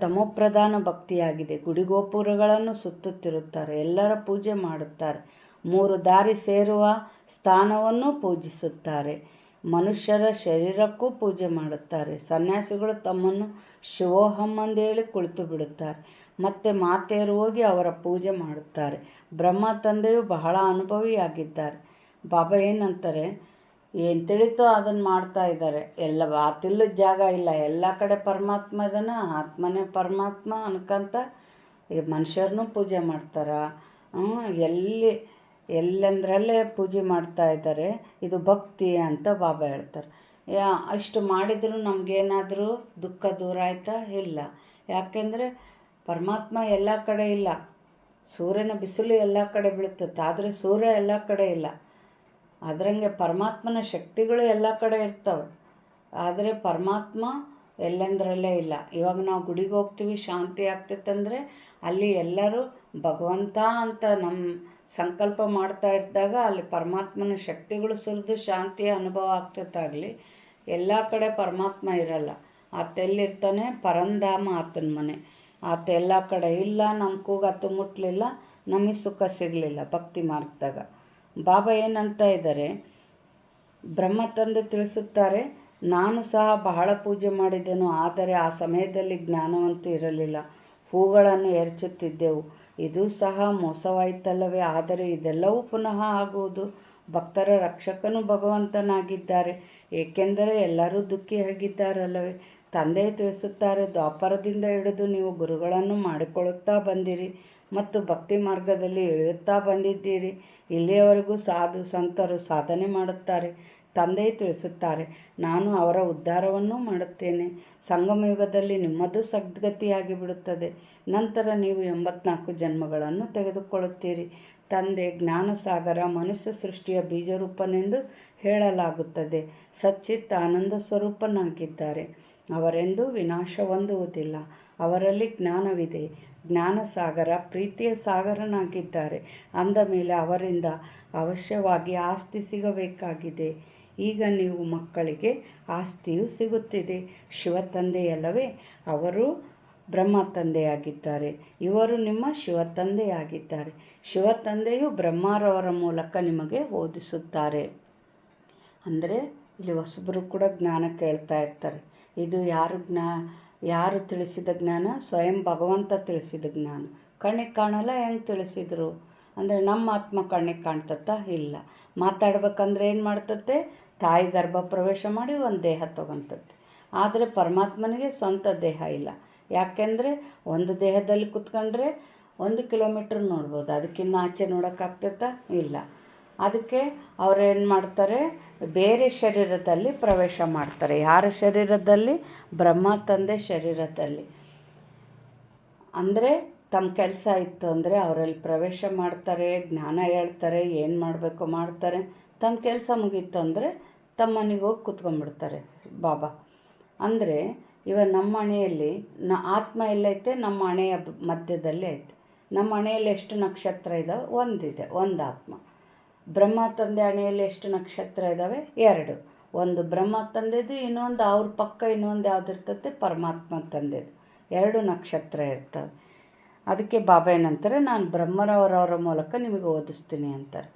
ತಮೋಪ್ರಧಾನ ಭಕ್ತಿಯಾಗಿದೆ. ಗುಡಿಗೋಪುರಗಳನ್ನು ಸುತ್ತುತ್ತಿರುತ್ತಾರೆ, ಎಲ್ಲರ ಪೂಜೆ ಮಾಡುತ್ತಾರೆ, 3 ದಾರಿ ಸೇರುವ ಸ್ಥಾನವನ್ನು ಪೂಜಿಸುತ್ತಾರೆ, ಮನುಷ್ಯರ ಶರೀರಕ್ಕೂ ಪೂಜೆ ಮಾಡುತ್ತಾರೆ. ಸನ್ಯಾಸಿಗಳು ತಮ್ಮನ್ನು ಶಿವೋಹಂ ಅಂದೇಳಿ ಕುಳಿತು ಬಿಡುತ್ತಾರೆ. ಮತ್ತೆ ಮಾತೆಯರು ಹೋಗಿ ಅವರ ಪೂಜೆ ಮಾಡುತ್ತಾರೆ. ಬ್ರಹ್ಮ ತಂದೆಯು ಬಹಳ ಅನುಭವಿಯಾಗಿದ್ದಾರೆ. ಬಾಬಾ ಏನಂತಾರೆ, ಏನು ತಿಳಿತೋ ಅದನ್ನು ಮಾಡ್ತಾ ಇದ್ದಾರೆ. ಎಲ್ಲ ಆತಿಲ್ಲದ ಜಾಗ ಇಲ್ಲ, ಎಲ್ಲ ಕಡೆ ಪರಮಾತ್ಮ ಇದನ್ನ, ಆತ್ಮನೇ ಪರಮಾತ್ಮ ಅನ್ಕಂತ ಮನುಷ್ಯರನ್ನೂ ಪೂಜೆ ಮಾಡ್ತಾರೆ. ಎಲ್ಲಂದ್ರಲ್ಲೇ ಪೂಜೆ ಮಾಡ್ತಾ ಇದ್ದಾರೆ. ಇದು ಭಕ್ತಿ ಅಂತ ಬಾಬಾ ಹೇಳ್ತಾರೆ. ಅಷ್ಟು ಮಾಡಿದರೂ ನಮಗೇನಾದರೂ ದುಃಖ ದೂರ ಆಯ್ತಾ? ಇಲ್ಲ. ಯಾಕೆಂದರೆ ಪರಮಾತ್ಮ ಎಲ್ಲ ಕಡೆ ಇಲ್ಲ. ಸೂರ್ಯನ ಬಿಸಿಲು ಎಲ್ಲ ಕಡೆ ಬೀಳ್ತದೆ, ಆದರೆ ಸೂರ್ಯ ಎಲ್ಲ ಕಡೆ ಇಲ್ಲ. ಅದರಂಗೆ ಪರಮಾತ್ಮನ ಶಕ್ತಿಗಳು ಎಲ್ಲ ಕಡೆ ಇರ್ತವೆ, ಆದರೆ ಪರಮಾತ್ಮ ಎಲ್ಲಂದ್ರಲ್ಲೇ ಇಲ್ಲ. ಇವಾಗ ನಾವು ಗುಡಿಗೆ ಹೋಗ್ತೀವಿ, ಶಾಂತಿ ಆಗ್ತೈತಂದರೆ ಅಲ್ಲಿ ಎಲ್ಲರೂ ಭಗವಂತ ಅಂತ ನಮ್ಮ ಸಂಕಲ್ಪ ಮಾಡ್ತಾ ಇದ್ದಾಗ ಅಲ್ಲಿ ಪರಮಾತ್ಮನ ಶಕ್ತಿಗಳು ಸುರಿದು ಶಾಂತಿಯ ಅನುಭವ ಆಗ್ತೈತಾಗಲಿ. ಎಲ್ಲ ಕಡೆ ಪರಮಾತ್ಮ ಇರಲ್ಲ. ಆತ ಎಲ್ಲಿರ್ತಾನೆ? ಪರಂಧಾಮ ಆತನ ಮನೆ. ಆತ ಎಲ್ಲ ಕಡೆ ಇಲ್ಲ. ನಮ್ಮ ಕೂಗಾತು ಮುಟ್ಲಿಲ್ಲ, ನಮಗೆ ಸುಖ ಸಿಗಲಿಲ್ಲ ಭಕ್ತಿ ಮಾರ್ಗದಾಗ. ಬಾಬಾ ಏನಂತ ಇದ್ದಾರೆ? ಬ್ರಹ್ಮ ತಂದೆ ತಿಳಿಸುತ್ತಾರೆ, ನಾನು ಸಹ ಬಹಳ ಪೂಜೆ ಮಾಡಿದೆನು, ಆದರೆ ಆ ಸಮಯದಲ್ಲಿ ಜ್ಞಾನವಂತೂ ಇರಲಿಲ್ಲ. ಹೂಗಳನ್ನು ಎರಚುತ್ತಿದ್ದೆವು. ಇದು ಸಹ ಮೋಸವಾಯಿತಲ್ಲವೇ? ಆದರೆ ಇದೆಲ್ಲವೂ ಪುನಃ ಆಗುವುದು. ಭಕ್ತರ ರಕ್ಷಕನು ಭಗವಂತನಾಗಿದ್ದಾರೆ, ಏಕೆಂದರೆ ಎಲ್ಲರೂ ದುಃಖಿಯಾಗಿದ್ದಾರಲ್ಲವೇ? ತಂದೆ ತಿಳಿಸುತ್ತಾರೆ, ದ್ವಾಪರದಿಂದ ಹಿಡಿದು ನೀವು ಗುರುಗಳನ್ನು ಮಾಡಿಕೊಳ್ಳುತ್ತಾ ಬಂದಿರಿ ಮತ್ತು ಭಕ್ತಿ ಮಾರ್ಗದಲ್ಲಿ ಇಳಿಯುತ್ತಾ ಬಂದಿದ್ದೀರಿ. ಇಲ್ಲಿಯವರೆಗೂ ಸಾಧು ಸಂತರು ಸಾಧನೆ ಮಾಡುತ್ತಾರೆ. ತಂದೆ ತಿಳಿಸುತ್ತಾರೆ, ನಾನು ಅವರ ಉದ್ಧಾರವನ್ನೂ ಮಾಡುತ್ತೇನೆ. ಸಂಗಮ ಯುಗದಲ್ಲಿ ನಿಮ್ಮದು ಸದ್ಗತಿಯಾಗಿ ಬಿಡುತ್ತದೆ. ನಂತರ ನೀವು 84 ಜನ್ಮಗಳನ್ನು ತೆಗೆದುಕೊಳ್ಳುತ್ತೀರಿ. ತಂದೆ ಜ್ಞಾನಸಾಗರ ಮನುಷ್ಯ ಸೃಷ್ಟಿಯ ಬೀಜರೂಪನೆಂದು ಹೇಳಲಾಗುತ್ತದೆ. ಸಚ್ಚಿತ್ ಆನಂದ ಸ್ವರೂಪನಾಗಿದ್ದಾರೆ. ಅವರೆಂದೂ ವಿನಾಶ ಹೊಂದುವುದಿಲ್ಲ. ಅವರಲ್ಲಿ ಜ್ಞಾನವಿದೆ. ಜ್ಞಾನಸಾಗರ ಪ್ರೀತಿಯ ಸಾಗರನಾಗಿದ್ದಾರೆ. ಅಂದ ಮೇಲೆ ಅವರಿಂದ ಅವಶ್ಯವಾಗಿ ಆಸ್ತಿ ಸಿಗಬೇಕಾಗಿದೆ. ಈಗ ನೀವು ಮಕ್ಕಳಿಗೆ ಆಸ್ತಿಯು ಸಿಗುತ್ತಿದೆ. ಶಿವ ತಂದೆಯಲ್ಲವೇ? ಅವರು ಬ್ರಹ್ಮ ತಂದೆಯಾಗಿದ್ದಾರೆ. ಇವರು ನಿಮ್ಮ ಶಿವ ತಂದೆಯಾಗಿದ್ದಾರೆ. ಶಿವ ತಂದೆಯು ಬ್ರಹ್ಮರವರ ಮೂಲಕ ನಿಮಗೆ ಓದಿಸುತ್ತಾರೆ. ಅಂದರೆ ಇಲ್ಲಿ ಹೊಸಬರು ಕೂಡ ಜ್ಞಾನ ಕೇಳ್ತಾ ಇರ್ತಾರೆ. ಇದು ಯಾರು ತಿಳಿಸಿದ ಜ್ಞಾನ? ಸ್ವಯಂ ಭಗವಂತ ತಿಳಿಸಿದ ಜ್ಞಾನ. ಕಣ್ಣಿಗೆ ಕಾಣಲ್ಲ, ಹೆಂಗೆ ತಿಳಿಸಿದ್ರು? ಅಂದರೆ ನಮ್ಮ ಆತ್ಮ ಕಣ್ಣಿಗೆ ಕಾಣ್ತತ್ತ? ಇಲ್ಲ. ಮಾತಾಡ್ಬೇಕಂದ್ರೆ ಏನು ಮಾಡ್ತತೆ? ತಾಯಿ ಗರ್ಭ ಪ್ರವೇಶ ಮಾಡಿ ಒಂದು ದೇಹ ತೊಗೊಂತತೆ. ಆದರೆ ಪರಮಾತ್ಮನಿಗೆ ಸ್ವಂತ ದೇಹ ಇಲ್ಲ. ಯಾಕೆಂದರೆ ಒಂದು ದೇಹದಲ್ಲಿ ಕುತ್ಕೊಂಡ್ರೆ 1 ಕಿಲೋಮೀಟ್ರ್ ನೋಡ್ಬೋದು, ಅದಕ್ಕಿಂತ ಆಚೆ ನೋಡೋಕ್ಕಾಗ್ತೈತಾ? ಇಲ್ಲ. ಅದಕ್ಕೆ ಏನು ಮಾಡ್ತಾರೆ? ಬೇರೆ ಶರೀರದಲ್ಲಿ ಪ್ರವೇಶ ಮಾಡ್ತಾರೆ. ಯಾರ ಶರೀರದಲ್ಲಿ? ಬ್ರಹ್ಮ ತಂದೆ ಶರೀರದಲ್ಲಿ. ಅಂದರೆ ತಮ್ಮ ಕೆಲಸ ಇತ್ತು ಅಂದರೆ ಅವರಲ್ಲಿ ಪ್ರವೇಶ ಮಾಡ್ತಾರೆ, ಜ್ಞಾನ ಹೇಳ್ತಾರೆ, ಏನು ಮಾಡಬೇಕು ಮಾಡ್ತಾರೆ. ತಮ್ಮ ಕೆಲಸ ಮುಗೀತು ಅಂದರೆ ತಮ್ಮ ಮನೆಗೆ ಹೋಗಿ ಕೂತ್ಕೊಂಡ್ಬಿಡ್ತಾರೆ ಬಾಬಾ. ಅಂದರೆ ಇವಾಗ ನಮ್ಮ ಮನೆಯಲ್ಲಿ ಆತ್ಮ ಎಲ್ಲೈತೆ? ನಮ್ಮ ಹಣೆಯ ಮಧ್ಯದಲ್ಲಿ ಐತೆ. ನಮ್ಮ ಹಣೆಯಲ್ಲಿ ಎಷ್ಟು ನಕ್ಷತ್ರ ಇದ್ದಾವೆ? ಒಂದಿದೆ, ಒಂದು ಆತ್ಮ. ಬ್ರಹ್ಮ ತಂದೆ ಹಣೆಯಲ್ಲಿ ಎಷ್ಟು ನಕ್ಷತ್ರ ಇದ್ದಾವೆ? 2. ಒಂದು ಬ್ರಹ್ಮ ತಂದೆದು, ಇನ್ನೊಂದು ಅವ್ರ ಪಕ್ಕ ಇನ್ನೊಂದು ಯಾವ್ದು ಇರ್ತದೆ? ಪರಮಾತ್ಮ ತಂದೆದು. 2 ನಕ್ಷತ್ರ ಇರ್ತವೆ. ಅದಕ್ಕೆ ಬಾಬಾ ಏನಂತಾರೆ? ನಾನು ಬ್ರಹ್ಮರವರವರ ಮೂಲಕ ನಿಮಗೆ ಓದಿಸ್ತೀನಿ ಅಂತಾರೆ.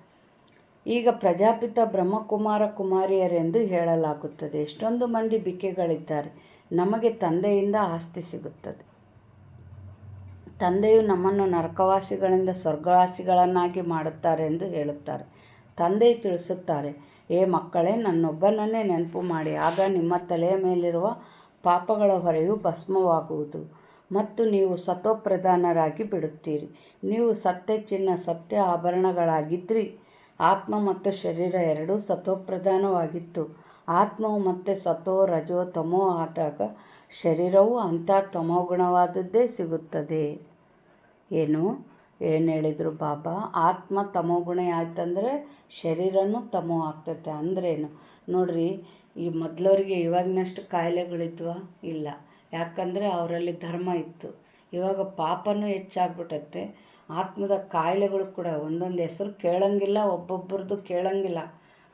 ಈಗ ಪ್ರಜಾಪಿತ ಬ್ರಹ್ಮಕುಮಾರ ಕುಮಾರಿಯರೆಂದು ಹೇಳಲಾಗುತ್ತದೆ. ಎಷ್ಟೊಂದು ಮಂದಿ ಬಿಕೆಗಳಿದ್ದಾರೆ. ನಮಗೆ ತಂದೆಯಿಂದ ಆಸ್ತಿ ಸಿಗುತ್ತದೆ. ತಂದೆಯು ನಮ್ಮನ್ನು ನರಕವಾಸಿಗಳಿಂದ ಸ್ವರ್ಗವಾಸಿಗಳನ್ನಾಗಿ ಮಾಡುತ್ತಾರೆ ಎಂದು ಹೇಳುತ್ತಾರೆ. ತಂದೆಯು ತಿಳಿಸುತ್ತಾರೆ, ಏ ಮಕ್ಕಳೇ, ನನ್ನೊಬ್ಬನನ್ನೇ ನೆನಪು ಮಾಡಿ, ಆಗ ನಿಮ್ಮ ತಲೆಯ ಮೇಲಿರುವ ಪಾಪಗಳ ಹೊರೆಯು ಭಸ್ಮವಾಗುವುದು ಮತ್ತು ನೀವು ಸತೋಪ್ರಧಾನರಾಗಿ ಬಿಡುತ್ತೀರಿ. ನೀವು ಸತ್ಯ ಚಿನ್ನ, ಸತ್ಯ ಆಭರಣಗಳಾಗಿದ್ರಿ. ಆತ್ಮ ಮತ್ತು ಶರೀರ ಎರಡೂ ಸತೋಪ್ರಧಾನವಾಗಿತ್ತು. ಆತ್ಮವು ಮತ್ತೆ ಸತೋ ರಜೋ ತಮೋ ಆದಾಗ ಶರೀರವು ಅಂಥ ತಮೋಗುಣವಾದದ್ದೇ ಸಿಗುತ್ತದೆ. ಏನು ಹೇಳಿದರು ಬಾಬಾ? ಆತ್ಮ ತಮೋಗುಣ ಆಯ್ತಂದರೆ ಶರೀರನೂ ತಮೋ ಆಗ್ತೈತೆ. ಅಂದ್ರೇನು ನೋಡ್ರಿ, ಈ ಮೊದಲವರಿಗೆ ಇವಾಗಿನಷ್ಟು ಕಾಯಿಲೆಗಳಿದ್ವಾ? ಇಲ್ಲ. ಯಾಕಂದರೆ ಅವರಲ್ಲಿ ಧರ್ಮ ಇತ್ತು. ಇವಾಗ ಪಾಪನೂ ಹೆಚ್ಚಾಗ್ಬಿಟ್ಟತ್ತೆ. ಆತ್ಮದ ಕಾಯಿಲೆಗಳು ಕೂಡ ಒಂದೊಂದು ಹೆಸರು ಕೇಳಂಗಿಲ್ಲ, ಒಬ್ಬೊಬ್ಬರದ್ದು ಕೇಳಂಗಿಲ್ಲ.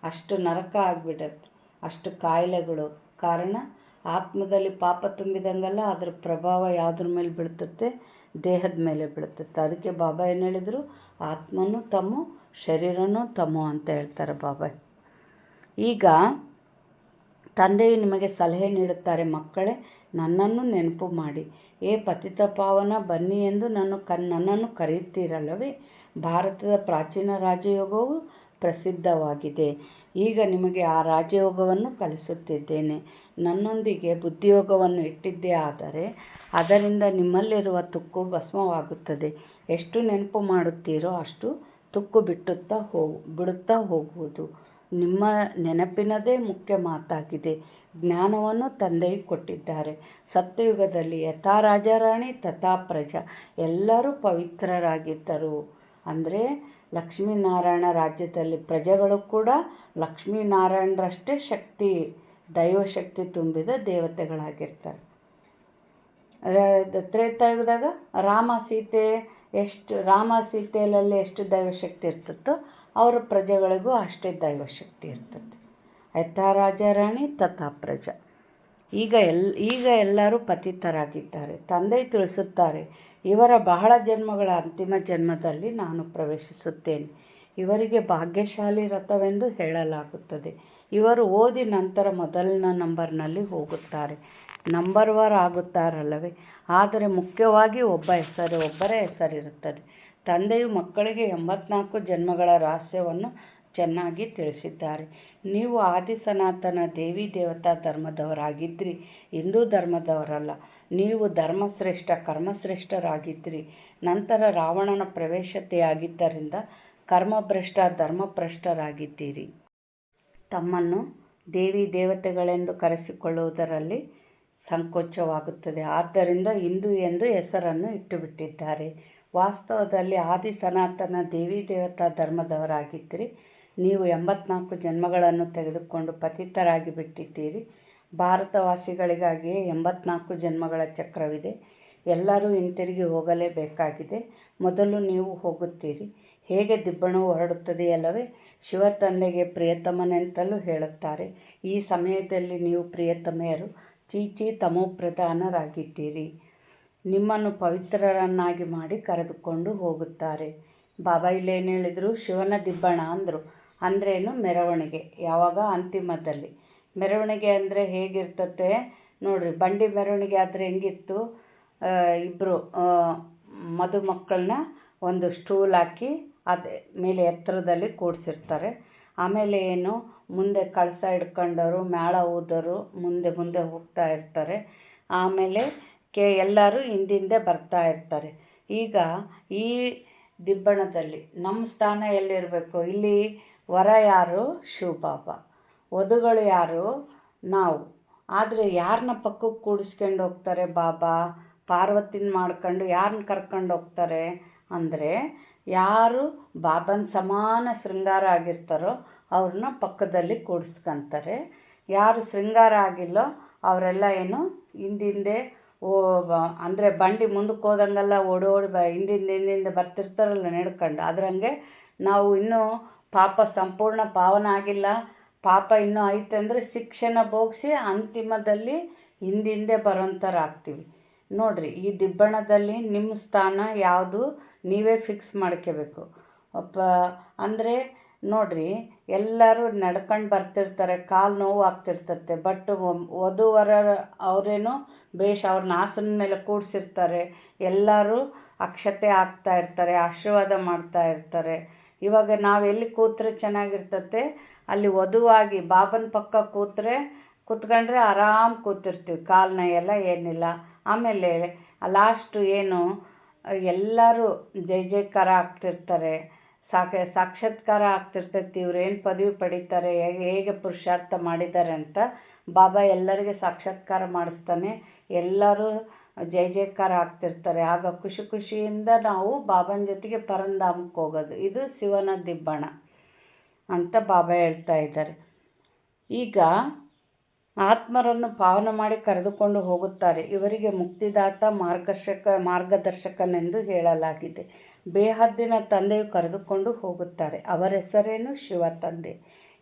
ಅಷ್ಟು ನರಕ ಆಗಿಬಿಟ್ಟತ್ತೆ, ಅಷ್ಟು ಕಾಯಿಲೆಗಳು. ಕಾರಣ ಆತ್ಮದಲ್ಲಿ ಪಾಪ ತುಂಬಿದಂಗಲ್ಲ, ಅದರ ಪ್ರಭಾವ ಯಾವುದ್ರ ಮೇಲೆ ಬೀಳ್ತತೆ? ದೇಹದ ಮೇಲೆ ಬೀಳ್ತತೆ. ಅದಕ್ಕೆ ಬಾಬಾ ಏನು ಹೇಳಿದರು? ಆತ್ಮನೂ ತಮೋ, ಶರೀರನೂ ತಮೋ ಅಂತ ಹೇಳ್ತಾರೆ ಬಾಬಾ. ಈಗ ತಂದೆಯು ನಿಮಗೆ ಸಲಹೆ ನೀಡುತ್ತಾರೆ, ಮಕ್ಕಳೇ, ನನ್ನನ್ನು ನೆನಪು ಮಾಡಿ. ಏ ಪತಿತ ಪಾವನ, ಬನ್ನಿ ಎಂದು ನನ್ನನ್ನು ಕರೆಯುತ್ತೀರಲ್ಲವೇ? ಭಾರತದ ಪ್ರಾಚೀನ ರಾಜಯೋಗವು ಪ್ರಸಿದ್ಧವಾಗಿದೆ. ಈಗ ನಿಮಗೆ ಆ ರಾಜಯೋಗವನ್ನು ಕಲಿಸುತ್ತಿದ್ದೇನೆ. ನನ್ನೊಂದಿಗೆ ಬುದ್ಧಿಯೋಗವನ್ನು ಇಟ್ಟಿದ್ದೇ ಆದರೆ ಅದರಿಂದ ನಿಮ್ಮಲ್ಲಿರುವ ತುಕ್ಕು ಭಸ್ಮವಾಗುತ್ತದೆ. ಎಷ್ಟು ನೆನಪು ಮಾಡುತ್ತೀರೋ ಅಷ್ಟು ತುಕ್ಕು ಬಿಡುತ್ತಾ ಹೋಗುವುದು. ನಿಮ್ಮ ನೆನಪಿನದೇ ಮುಖ್ಯ ಮಾತಾಗಿದೆ. ಜ್ಞಾನವನ್ನು ತಂದೆಯು ಕೊಟ್ಟಿದ್ದಾರೆ. ಸತ್ಯಯುಗದಲ್ಲಿ ಯಥಾ ರಾಜಾರಾಣಿ ತಥಾ ಪ್ರಜಾ, ಎಲ್ಲರೂ ಪವಿತ್ರರಾಗಿದ್ದರು. ಅಂದರೆ ಲಕ್ಷ್ಮೀನಾರಾಯಣ ರಾಜ್ಯದಲ್ಲಿ ಪ್ರಜೆಗಳು ಕೂಡ ಲಕ್ಷ್ಮೀನಾರಾಯಣರಷ್ಟೇ ಶಕ್ತಿ, ದೈವಶಕ್ತಿ ತುಂಬಿದ ದೇವತೆಗಳಾಗಿರ್ತಾರೆ. ತ್ರೇತಾಯುಗದಾಗ ರಾಮ ಸೀತೆ ಎಷ್ಟು ರಾಮ ಸೀತೆಯಲ್ಲಿ ಎಷ್ಟು ದೈವಶಕ್ತಿ ಇರ್ತದೋ ಅವರ ಪ್ರಜೆಗಳಿಗೂ ಅಷ್ಟೇ ದೈವಶಕ್ತಿ ಇರ್ತದೆ. ಯಥಾ ರಾಜ ರಾಣಿ ತಥಾ ಪ್ರಜಾ. ಈಗ ಎಲ್ಲರೂ ಪತಿತರಾಗಿದ್ದಾರೆ. ತಂದೆ ತಿಳಿಸುತ್ತಾರೆ, ಇವರ ಬಹಳ ಜನ್ಮಗಳ ಅಂತಿಮ ಜನ್ಮದಲ್ಲಿ ನಾನು ಪ್ರವೇಶಿಸುತ್ತೇನೆ. ಇವರಿಗೆ ಭಾಗ್ಯಶಾಲಿ ರಥವೆಂದು ಹೇಳಲಾಗುತ್ತದೆ. ಇವರು ಓದಿ ನಂತರ ಮೊದಲನೇ ನಂಬರ್ನಲ್ಲಿ ಹೋಗುತ್ತಾರೆ. ನಂಬರ್ 1 ಆಗುತ್ತಾರಲ್ಲವೇ. ಆದರೆ ಮುಖ್ಯವಾಗಿ ಒಬ್ಬರೇ ಹೆಸರಿರುತ್ತದೆ. ತಂದೆಯು ಮಕ್ಕಳಿಗೆ 84 ಜನ್ಮಗಳ ರಹಸ್ಯವನ್ನು ಚೆನ್ನಾಗಿ ತಿಳಿಸಿದ್ದಾರೆ. ನೀವು ಆದಿ ಸನಾತನ ದೇವಿ ದೇವತಾ ಧರ್ಮದವರಾಗಿದ್ರಿ, ಹಿಂದೂ ಧರ್ಮದವರಲ್ಲ. ನೀವು ಧರ್ಮಶ್ರೇಷ್ಠ ಕರ್ಮಶ್ರೇಷ್ಠರಾಗಿದ್ರಿ. ನಂತರ ರಾವಣನ ಪ್ರವೇಶತೆಯಾಗಿದ್ದರಿಂದ ಕರ್ಮಭ್ರಷ್ಟ ಧರ್ಮಭ್ರಷ್ಟರಾಗಿದ್ದೀರಿ. ತಮ್ಮನ್ನು ದೇವಿ ದೇವತೆಗಳೆಂದು ಕರೆಸಿಕೊಳ್ಳುವುದರಲ್ಲಿ ಸಂಕೋಚವಾಗುತ್ತದೆ. ಆದ್ದರಿಂದ ಹಿಂದೂ ಎಂದು ಹೆಸರನ್ನು ಇಟ್ಟುಬಿಟ್ಟಿದ್ದಾರೆ. ವಾಸ್ತವದಲ್ಲಿ ಆದಿ ಸನಾತನ ದೇವಿ ದೇವತಾ ಧರ್ಮದವರಾಗಿದ್ದರೆ ನೀವು 84 ಜನ್ಮಗಳನ್ನು ತೆಗೆದುಕೊಂಡು ಪತಿತರಾಗಿ ಬಿಟ್ಟಿದ್ದೀರಿ. ಭಾರತವಾಸಿಗಳಿಗಾಗಿಯೇ 84 ಜನ್ಮಗಳ ಚಕ್ರವಿದೆ. ಎಲ್ಲರೂ ಹಿಂತಿರುಗಿ ಹೋಗಲೇಬೇಕಾಗಿದೆ. ಮೊದಲು ನೀವು ಹೋಗುತ್ತೀರಿ. ಹೇಗೆ ದಿಬ್ಬಣವು ಹೊರಡುತ್ತದೆಯಲ್ಲವೇ. ಶಿವ ತಂದೆಗೆ ಪ್ರಿಯತಮನೆಂತಲೂ ಹೇಳುತ್ತಾರೆ. ಈ ಸಮಯದಲ್ಲಿ ನೀವು ಪ್ರಿಯತಮೆಯರು ಚೀಚಿ ತಮೋಪ್ರಧಾನರಾಗಿದ್ದೀರಿ. ನಿಮ್ಮನ್ನು ಪವಿತ್ರರನ್ನಾಗಿ ಮಾಡಿ ಕರೆದುಕೊಂಡು ಹೋಗುತ್ತಾರೆ. ಬಾಬಾ ಇಲ್ಲೇನು ಹೇಳಿದರು? ಶಿವನ ದಿಬ್ಬಣ ಅಂದರು. ಅಂದ್ರೇನು? ಮೆರವಣಿಗೆ. ಯಾವಾಗ? ಅಂತಿಮದಲ್ಲಿ. ಮೆರವಣಿಗೆ ಅಂದರೆ ಹೇಗಿರ್ತತೆ ನೋಡ್ರಿ. ಬಂಡಿ ಮೆರವಣಿಗೆ ಆದರೆ ಹೆಂಗಿತ್ತು? ಇಬ್ಬರು ಮದುಮಕ್ಕಳನ್ನ ಒಂದು ಸ್ಟೂಲ್ ಹಾಕಿ ಅದೇ ಮೇಲೆ ಎತ್ತರದಲ್ಲಿ ಕೂಡಿಸಿರ್ತಾರೆ. ಆಮೇಲೆ ಏನು, ಮುಂದೆ ಕಳಸ ಹಿಡ್ಕೊಂಡವರು ಮೇಳ ಊದೋರು ಮುಂದೆ ಮುಂದೆ ಹೋಗ್ತಾ ಇರ್ತಾರೆ. ಆಮೇಲೆ ಎಲ್ಲರೂ ಹಿಂದಿಂದೆ ಬರ್ತಾ ಇರ್ತಾರೆ. ಈಗ ಈ ದಿಬ್ಬಣದಲ್ಲಿ ನಮ್ಮ ಸ್ಥಾನ ಎಲ್ಲಿರಬೇಕು? ಇಲ್ಲಿ ವರ ಯಾರು? ಶಿವಬಾಬಾ. ವಧುಗಳು ಯಾರು? ನಾವು. ಆದರೆ ಯಾರನ್ನ ಪಕ್ಕಕ್ಕೆ ಕೂಡಿಸ್ಕೊಂಡು ಹೋಗ್ತಾರೆ ಬಾಬಾ? ಪಾರ್ವತಿನ ಮಾಡ್ಕೊಂಡು ಯಾರನ್ನ ಕರ್ಕೊಂಡು ಹೋಗ್ತಾರೆ ಅಂದರೆ, ಯಾರು ಬಾಬನ ಸಮಾನ ಶೃಂಗಾರ ಆಗಿರ್ತಾರೋ ಅವ್ರನ್ನ ಪಕ್ಕದಲ್ಲಿ ಕೂಡಿಸ್ಕೊಂತಾರೆ. ಯಾರು ಶೃಂಗಾರ ಆಗಿಲ್ಲೋ ಅವರೆಲ್ಲ ಏನು ಹಿಂದಿಂದೆ ಅಂದರೆ ಬಂಡಿ ಮುಂದಕ್ಕೆ ಹೋದಂಗೆಲ್ಲ ಓಡೋಡಿ ಹಿಂದಿಂದ ಬರ್ತಿರ್ತಾರಲ್ಲ ನಡ್ಕೊಂಡು. ಅದ್ರಂಗೆ ನಾವು ಇನ್ನೂ ಪಾಪ ಸಂಪೂರ್ಣ ಪಾವನ ಆಗಿಲ್ಲ, ಪಾಪ ಇನ್ನೂ ಐತೆ ಅಂದರೆ ಶಿಕ್ಷೆನ ಭೋಗಿಸಿ ಅಂತಿಮದಲ್ಲಿ ಹಿಂದಿಂದೆ ಬರೋಂಥರಾಗ್ತೀವಿ. ನೋಡಿರಿ, ಈ ದಿಬ್ಬಣದಲ್ಲಿ ನಿಮ್ಮ ಸ್ಥಾನ ಯಾವುದು ನೀವೇ ಫಿಕ್ಸ್ ಮಾಡ್ಕೋಬೇಕು. ಅಂದರೆ ನೋಡಿರಿ, ಎಲ್ಲರೂ ನಡ್ಕೊಂಡು ಬರ್ತಿರ್ತಾರೆ, ಕಾಲು ನೋವು ಆಗ್ತಿರ್ತತೆ. ಬಟ್ ವಧುವರ ಅವರೇನು ಅವ್ರನ್ನ ಆಸನದ ಮೇಲೆ ಕೂಡಿಸಿರ್ತಾರೆ. ಎಲ್ಲರೂ ಅಕ್ಷತೆ ಹಾಕ್ತಾ ಇರ್ತಾರೆ, ಆಶೀರ್ವಾದ ಮಾಡ್ತಾ ಇರ್ತಾರೆ. ಇವಾಗ ನಾವು ಎಲ್ಲಿ ಕೂತ್ರೆ ಚೆನ್ನಾಗಿರ್ತತೆ? ಅಲ್ಲಿ ವಧುವಾಗಿ ಬಾಬನ ಪಕ್ಕ ಕೂತ್ಕೊಂಡ್ರೆ ಆರಾಮ್ ಕೂತಿರ್ತೀವಿ. ಕಾಲು ನೋಯೆಲ್ಲ ಏನಿಲ್ಲ. ಆಮೇಲೆ ಲಾಸ್ಟು ಏನು, ಎಲ್ಲರೂ ಜೈ ಜೈಕಾರ ಆಗ್ತಿರ್ತಾರೆ, ಸಾಕ್ಷಾತ್ಕಾರ ಆಗ್ತಿರ್ತೈತಿ. ಇವ್ರು ಏನು ಪದವಿ ಪಡೀತಾರೆ, ಹೇಗೆ ಪುರುಷಾರ್ಥ ಮಾಡಿದ್ದಾರೆ ಅಂತ ಬಾಬಾ ಎಲ್ಲರಿಗೆ ಸಾಕ್ಷಾತ್ಕಾರ ಮಾಡಿಸ್ತಾನೆ. ಎಲ್ಲರೂ ಜೈ ಜೈಕಾರ ಆಗ್ತಿರ್ತಾರೆ. ಆಗ ಖುಷಿ ಖುಷಿಯಿಂದ ನಾವು ಬಾಬನ ಜೊತೆಗೆ ಪರಂಧಾಮಕ್ಕೆ ಹೋಗೋದು. ಇದು ಶಿವನ ದಿಬ್ಬಣ ಅಂತ ಬಾಬಾ ಹೇಳ್ತಾ ಇದ್ದಾರೆ. ಈಗ ಆತ್ಮರನ್ನು ಪಾವನ ಮಾಡಿ ಕರೆದುಕೊಂಡು ಹೋಗುತ್ತಾರೆ. ಇವರಿಗೆ ಮುಕ್ತಿದಾತ ಮಾರ್ಗದರ್ಶಕನೆಂದು ಹೇಳಲಾಗಿದೆ. ಬೇಹದ್ದಿನ ತಂದೆಯು ಕರೆದುಕೊಂಡು ಹೋಗುತ್ತಾರೆ. ಅವರ ಹೆಸರೇನು? ಶಿವ ತಂದೆ.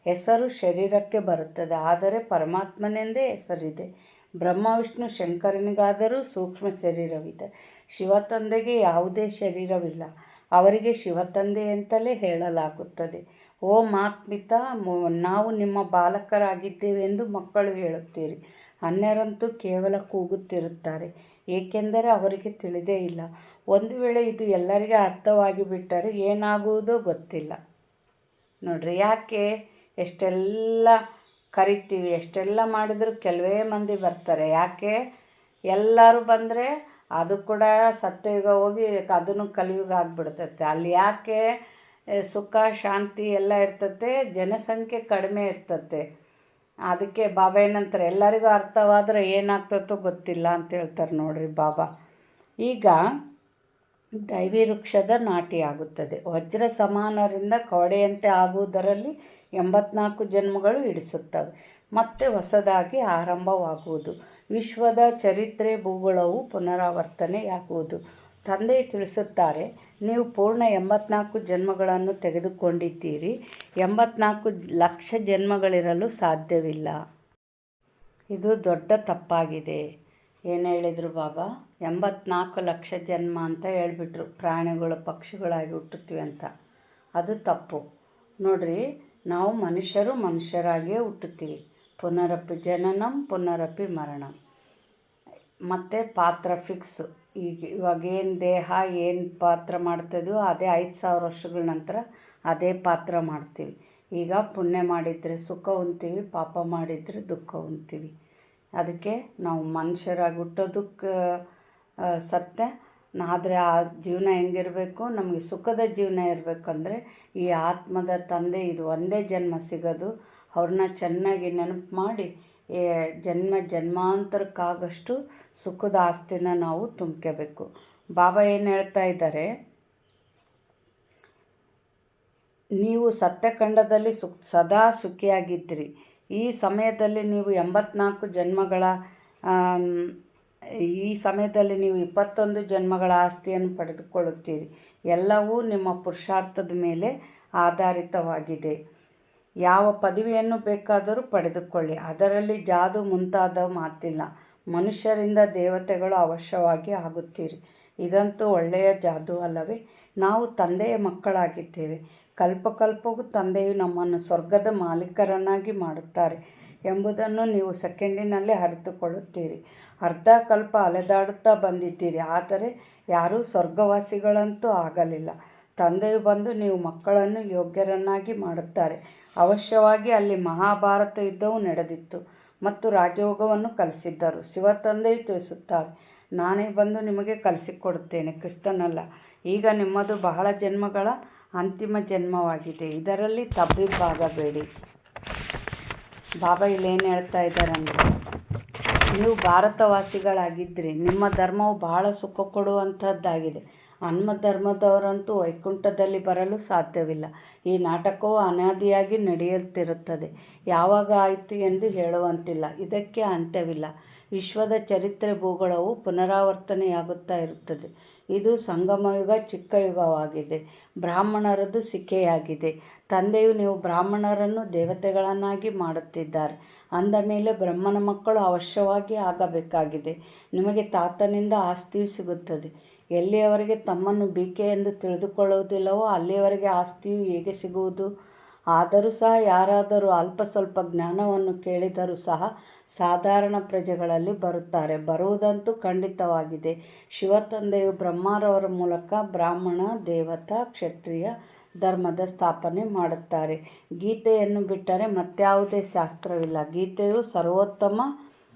ಹೆಸರು ಶರೀರಕ್ಕೆ ಬರುತ್ತದೆ, ಆದರೆ ಪರಮಾತ್ಮನೆಂದೇ ಹೆಸರಿದೆ. ಬ್ರಹ್ಮ ವಿಷ್ಣು ಶಂಕರನಿಗಾದರೂ ಸೂಕ್ಷ್ಮ ಶರೀರವಿದೆ. ಶಿವ ತಂದೆಗೆ ಯಾವುದೇ ಶರೀರವಿಲ್ಲ. ಅವರಿಗೆ ಶಿವ ತಂದೆ ಅಂತಲೇ ಹೇಳಲಾಗುತ್ತದೆ. ಓ ಮಾತ್ಮಿತಾ, ನಾವು ನಿಮ್ಮ ಬಾಲಕರಾಗಿದ್ದೇವೆ ಎಂದು ಮಕ್ಕಳು ಹೇಳುತ್ತೀರಿ. ಅನ್ಯರಂತೂ ಕೇವಲ ಕೂಗುತ್ತಿರುತ್ತಾರೆ, ಏಕೆಂದರೆ ಅವರಿಗೆ ತಿಳಿದೇ ಇಲ್ಲ. ಒಂದು ವೇಳೆ ಇದು ಎಲ್ಲರಿಗೆ ಅರ್ಥವಾಗಿ ಬಿಟ್ಟರೆ ಏನಾಗುವುದೋ ಗೊತ್ತಿಲ್ಲ. ನೋಡ್ರಿ, ಯಾಕೆ ಎಷ್ಟೆಲ್ಲ ಕರಿತೀವಿ, ಎಷ್ಟೆಲ್ಲ ಮಾಡಿದ್ರು ಕೆಲವೇ ಮಂದಿ ಬರ್ತಾರೆ. ಯಾಕೆ? ಎಲ್ಲರೂ ಬಂದರೆ ಅದು ಕೂಡ ಸತ್ಯಯುಗ ಹೋಗಿ ಅದನ್ನು ಕಲಿಯುಗ ಆಗಿಬಿಡ್ತೈತೆ. ಅಲ್ಲಿ ಯಾಕೆ ಸುಖ ಶಾಂತಿ ಎಲ್ಲ ಇರ್ತತೆ? ಜನಸಂಖ್ಯೆ ಕಡಿಮೆ ಇರ್ತತೆ. ಅದಕ್ಕೆ ಬಾಬಾ ಏನಂತಾರೆ, ಎಲ್ಲರಿಗೂ ಅರ್ಥವಾದರೆ ಏನಾಗ್ತತೋ ಗೊತ್ತಿಲ್ಲ ಅಂತ ಹೇಳ್ತಾರೆ. ನೋಡ್ರಿ ಬಾಬಾ. ಈಗ ದೈವಿ ವೃಕ್ಷದ ನಾಟಿ ಆಗುತ್ತದೆ. ವಜ್ರ ಸಮಾನರಿಂದ ಕವಡೆಯಂತೆ ಆಗುವುದರಲ್ಲಿ 84 ಜನ್ಮಗಳು ಹಿಡಿಸುತ್ತವೆ. ಮತ್ತೆ ಹೊಸದಾಗಿ ಆರಂಭವಾಗುವುದು. ವಿಶ್ವದ ಚರಿತ್ರೆ ಭೂಗೋಳವು ಪುನರಾವರ್ತನೆಯಾಗುವುದು. ತಂದೆ ತಿಳಿಸುತ್ತಾರೆ, ನೀವು ಪೂರ್ಣ 84 ಜನ್ಮಗಳನ್ನು ತೆಗೆದುಕೊಂಡಿದ್ದೀರಿ. 84 ಲಕ್ಷ ಜನ್ಮಗಳಿರಲು ಸಾಧ್ಯವಿಲ್ಲ. ಇದು ದೊಡ್ಡ ತಪ್ಪಾಗಿದೆ. ಏನು ಹೇಳಿದರು ಬಾಬಾ? 84 ಲಕ್ಷ ಜನ್ಮ ಅಂತ ಹೇಳ್ಬಿಟ್ರು. ಪ್ರಾಣಿಗಳು ಪಕ್ಷಿಗಳಾಗಿ ಹುಟ್ಟುತ್ತೀವಿ ಅಂತ. ಅದು ತಪ್ಪು. ನೋಡ್ರಿ, ನಾವು ಮನುಷ್ಯರಾಗಿಯೇ ಹುಟ್ಟುತ್ತೀವಿ. ಪುನರಪಿ ಜನನಂ ಪುನರಪಿ ಮರಣಂ. ಮತ್ತು ಪಾತ್ರ ಫಿಕ್ಸು. ಇವಾಗ ಏನು ದೇಹ ಏನು ಪಾತ್ರ ಮಾಡ್ತಿದ್ವೋ ಅದೇ 5000 ವರ್ಷಗಳ ನಂತರ ಅದೇ ಪಾತ್ರ ಮಾಡ್ತೀವಿ. ಈಗ ಪುಣ್ಯ ಮಾಡಿದರೆ ಸುಖ ಹೊಂದ್ತೀವಿ, ಪಾಪ ಮಾಡಿದರೆ ದುಃಖ ಹೊಂದ್ತೀವಿ. ಅದಕ್ಕೆ ನಾವು ಮನುಷ್ಯರಾಗಿ ಹುಟ್ಟೋದಕ್ಕೆ ಸತ್ಯ. ಆದರೆ ಆ ಜೀವನ ಹೆಂಗಿರಬೇಕು? ನಮಗೆ ಸುಖದ ಜೀವನ ಇರಬೇಕಂದ್ರೆ ಈ ಆತ್ಮದ ತಂದೆ ಇದು ಒಂದೇ ಜನ್ಮ ಸಿಗೋದು. ಅವ್ರನ್ನ ಚೆನ್ನಾಗಿ ನೆನಪು ಮಾಡಿ ಜನ್ಮಾಂತರಕ್ಕಾಗಷ್ಟು ಸುಖದ ಆಸ್ತಿನ ನಾವು ತುಂಬ್ಕೋಬೇಕು. ಬಾಬಾ ಏನು ಹೇಳ್ತಾ ಇದ್ದಾರೆ? ನೀವು ಸತ್ಯಖಂಡದಲ್ಲಿ ಸದಾ ಸುಖಿಯಾಗಿದ್ದೀರಿ. ಈ ಸಮಯದಲ್ಲಿ ನೀವು 84 ಜನ್ಮಗಳ ಈ ಸಮಯದಲ್ಲಿ ನೀವು 21 ಜನ್ಮಗಳ ಆಸ್ತಿಯನ್ನು ಪಡೆದುಕೊಳ್ಳುತ್ತೀರಿ. ಎಲ್ಲವೂ ನಿಮ್ಮ ಪುರುಷಾರ್ಥದ ಮೇಲೆ ಆಧಾರಿತವಾಗಿದೆ. ಯಾವ ಪದವಿಯನ್ನು ಬೇಕಾದರೂ ಪಡೆದುಕೊಳ್ಳಿ, ಅದರಲ್ಲಿ ಜಾದು ಮುಂತಾದ ಮಾತಿಲ್ಲ. ಮನುಷ್ಯರಿಂದ ದೇವತೆಗಳು ಅವಶ್ಯವಾಗಿ ಆಗುತ್ತೀರಿ. ಇದಂತೂ ಒಳ್ಳೆಯ ಜಾದು ಅಲ್ಲವೇ? ನಾವು ತಂದೆಯ ಮಕ್ಕಳಾಗಿದ್ದೇವೆ. ಕಲ್ಪಕಲ್ಪವೂ ತಂದೆಯು ನಮ್ಮನ್ನು ಸ್ವರ್ಗದ ಮಾಲೀಕರನ್ನಾಗಿ ಮಾಡುತ್ತಾರೆ ಎಂಬುದನ್ನು ನೀವು ಸೆಕೆಂಡಿನಲ್ಲಿ ಅರಿತುಕೊಳ್ಳುತ್ತೀರಿ. ಅರ್ಧ ಕಲ್ಪ ಅಲೆದಾಡುತ್ತಾ ಬಂದಿದ್ದೀರಿ, ಆದರೆ ಯಾರೂ ಸ್ವರ್ಗವಾಸಿಗಳಂತೂ ಆಗಲಿಲ್ಲ. ತಂದೆಯು ಬಂದು ನೀವು ಮಕ್ಕಳನ್ನು ಯೋಗ್ಯರನ್ನಾಗಿ ಮಾಡುತ್ತಾರೆ. ಅವಶ್ಯವಾಗಿ ಅಲ್ಲಿ ಮಹಾಭಾರತ ಯುದ್ಧವು ನಡೆದಿತ್ತು ಮತ್ತು ರಾಜಯೋಗವನ್ನು ಕಲಿಸಿದ್ದರು. ಶಿವತಂದೆಯು ತಿಳಿಸುತ್ತಾರೆ, ನಾನೇ ಬಂದು ನಿಮಗೆ ಕಲಿಸಿಕೊಡುತ್ತೇನೆ, ಕೃಷ್ಣನಲ್ಲ. ಈಗ ನಿಮ್ಮದು ಬಹಳ ಜನ್ಮಗಳ ಅಂತಿಮ ಜನ್ಮವಾಗಿದೆ. ಇದರಲ್ಲಿ ತಬ್ಬಿಬ್ಬಾಗಬೇಡಿ. ಬಾಬಾ ಇಲ್ಲೇನು ಹೇಳ್ತಾ ಇದ್ದಾರೆ ಅಂದರೆ, ನೀವು ಭಾರತವಾಸಿಗಳಾಗಿದ್ದರೆ ನಿಮ್ಮ ಧರ್ಮವು ಬಹಳ ಸುಖ ಕೊಡುವಂಥದ್ದಾಗಿದೆ. ಅನ್ಮ ಧರ್ಮದವರಂತೂ ವೈಕುಂಠದಲ್ಲಿ ಬರಲು ಸಾಧ್ಯವಿಲ್ಲ. ಈ ನಾಟಕವು ಅನಾದಿಯಾಗಿ ನಡೆಯುತ್ತಿರುತ್ತದೆ. ಯಾವಾಗ ಆಯಿತು ಎಂದು ಹೇಳುವಂತಿಲ್ಲ. ಇದಕ್ಕೆ ಅಂತ್ಯವಿಲ್ಲ. ವಿಶ್ವದ ಚರಿತ್ರೆ ಭೂಗೋಳವು ಪುನರಾವರ್ತನೆಯಾಗುತ್ತಾ ಇರುತ್ತದೆ. ಇದು ಸಂಗಮಯುಗ, ಚಿಕ್ಕ ಯುಗವಾಗಿದೆ. ಬ್ರಾಹ್ಮಣರದ್ದು ಸಿಕ್ಕೆಯಾಗಿದೆ. ತಂದೆಯು ನೀವು ಬ್ರಾಹ್ಮಣರನ್ನು ದೇವತೆಗಳನ್ನಾಗಿ ಮಾಡುತ್ತಿದ್ದಾರೆ ಅಂದ ಮೇಲೆ ಬ್ರಹ್ಮನ ಮಕ್ಕಳು ಅವಶ್ಯವಾಗಿ ಆಗಬೇಕಾಗಿದೆ. ನಿಮಗೆ ತಾತನಿಂದ ಆಸ್ತಿಯು ಸಿಗುತ್ತದೆ. ಎಲ್ಲಿಯವರೆಗೆ ತಮ್ಮನ್ನು ಬಿಕೆ ಎಂದು ತಿಳಿದುಕೊಳ್ಳುವುದಿಲ್ಲವೋ ಅಲ್ಲಿಯವರೆಗೆ ಆಸ್ತಿಯು ಹೇಗೆ ಸಿಗುವುದು? ಆದರೂ ಸಹ ಯಾರಾದರೂ ಅಲ್ಪ ಸ್ವಲ್ಪ ಜ್ಞಾನವನ್ನು ಕೇಳಿದರೂ ಸಹ ಸಾಧಾರಣ ಪ್ರಜೆಗಳಲ್ಲಿ ಬರುತ್ತಾರೆ. ಬರುವುದಂತೂ ಖಂಡಿತವಾಗಿದೆ. ಶಿವತಂದೆಯು ಬ್ರಹ್ಮರವರ ಮೂಲಕ ಬ್ರಾಹ್ಮಣ, ದೇವತಾ, ಕ್ಷತ್ರಿಯ ಧರ್ಮದ ಸ್ಥಾಪನೆ ಮಾಡುತ್ತಾರೆ. ಗೀತೆಯನ್ನು ಬಿಟ್ಟರೆ ಮತ್ಯಾವುದೇ ಶಾಸ್ತ್ರವಿಲ್ಲ. ಗೀತೆಯು ಸರ್ವೋತ್ತಮ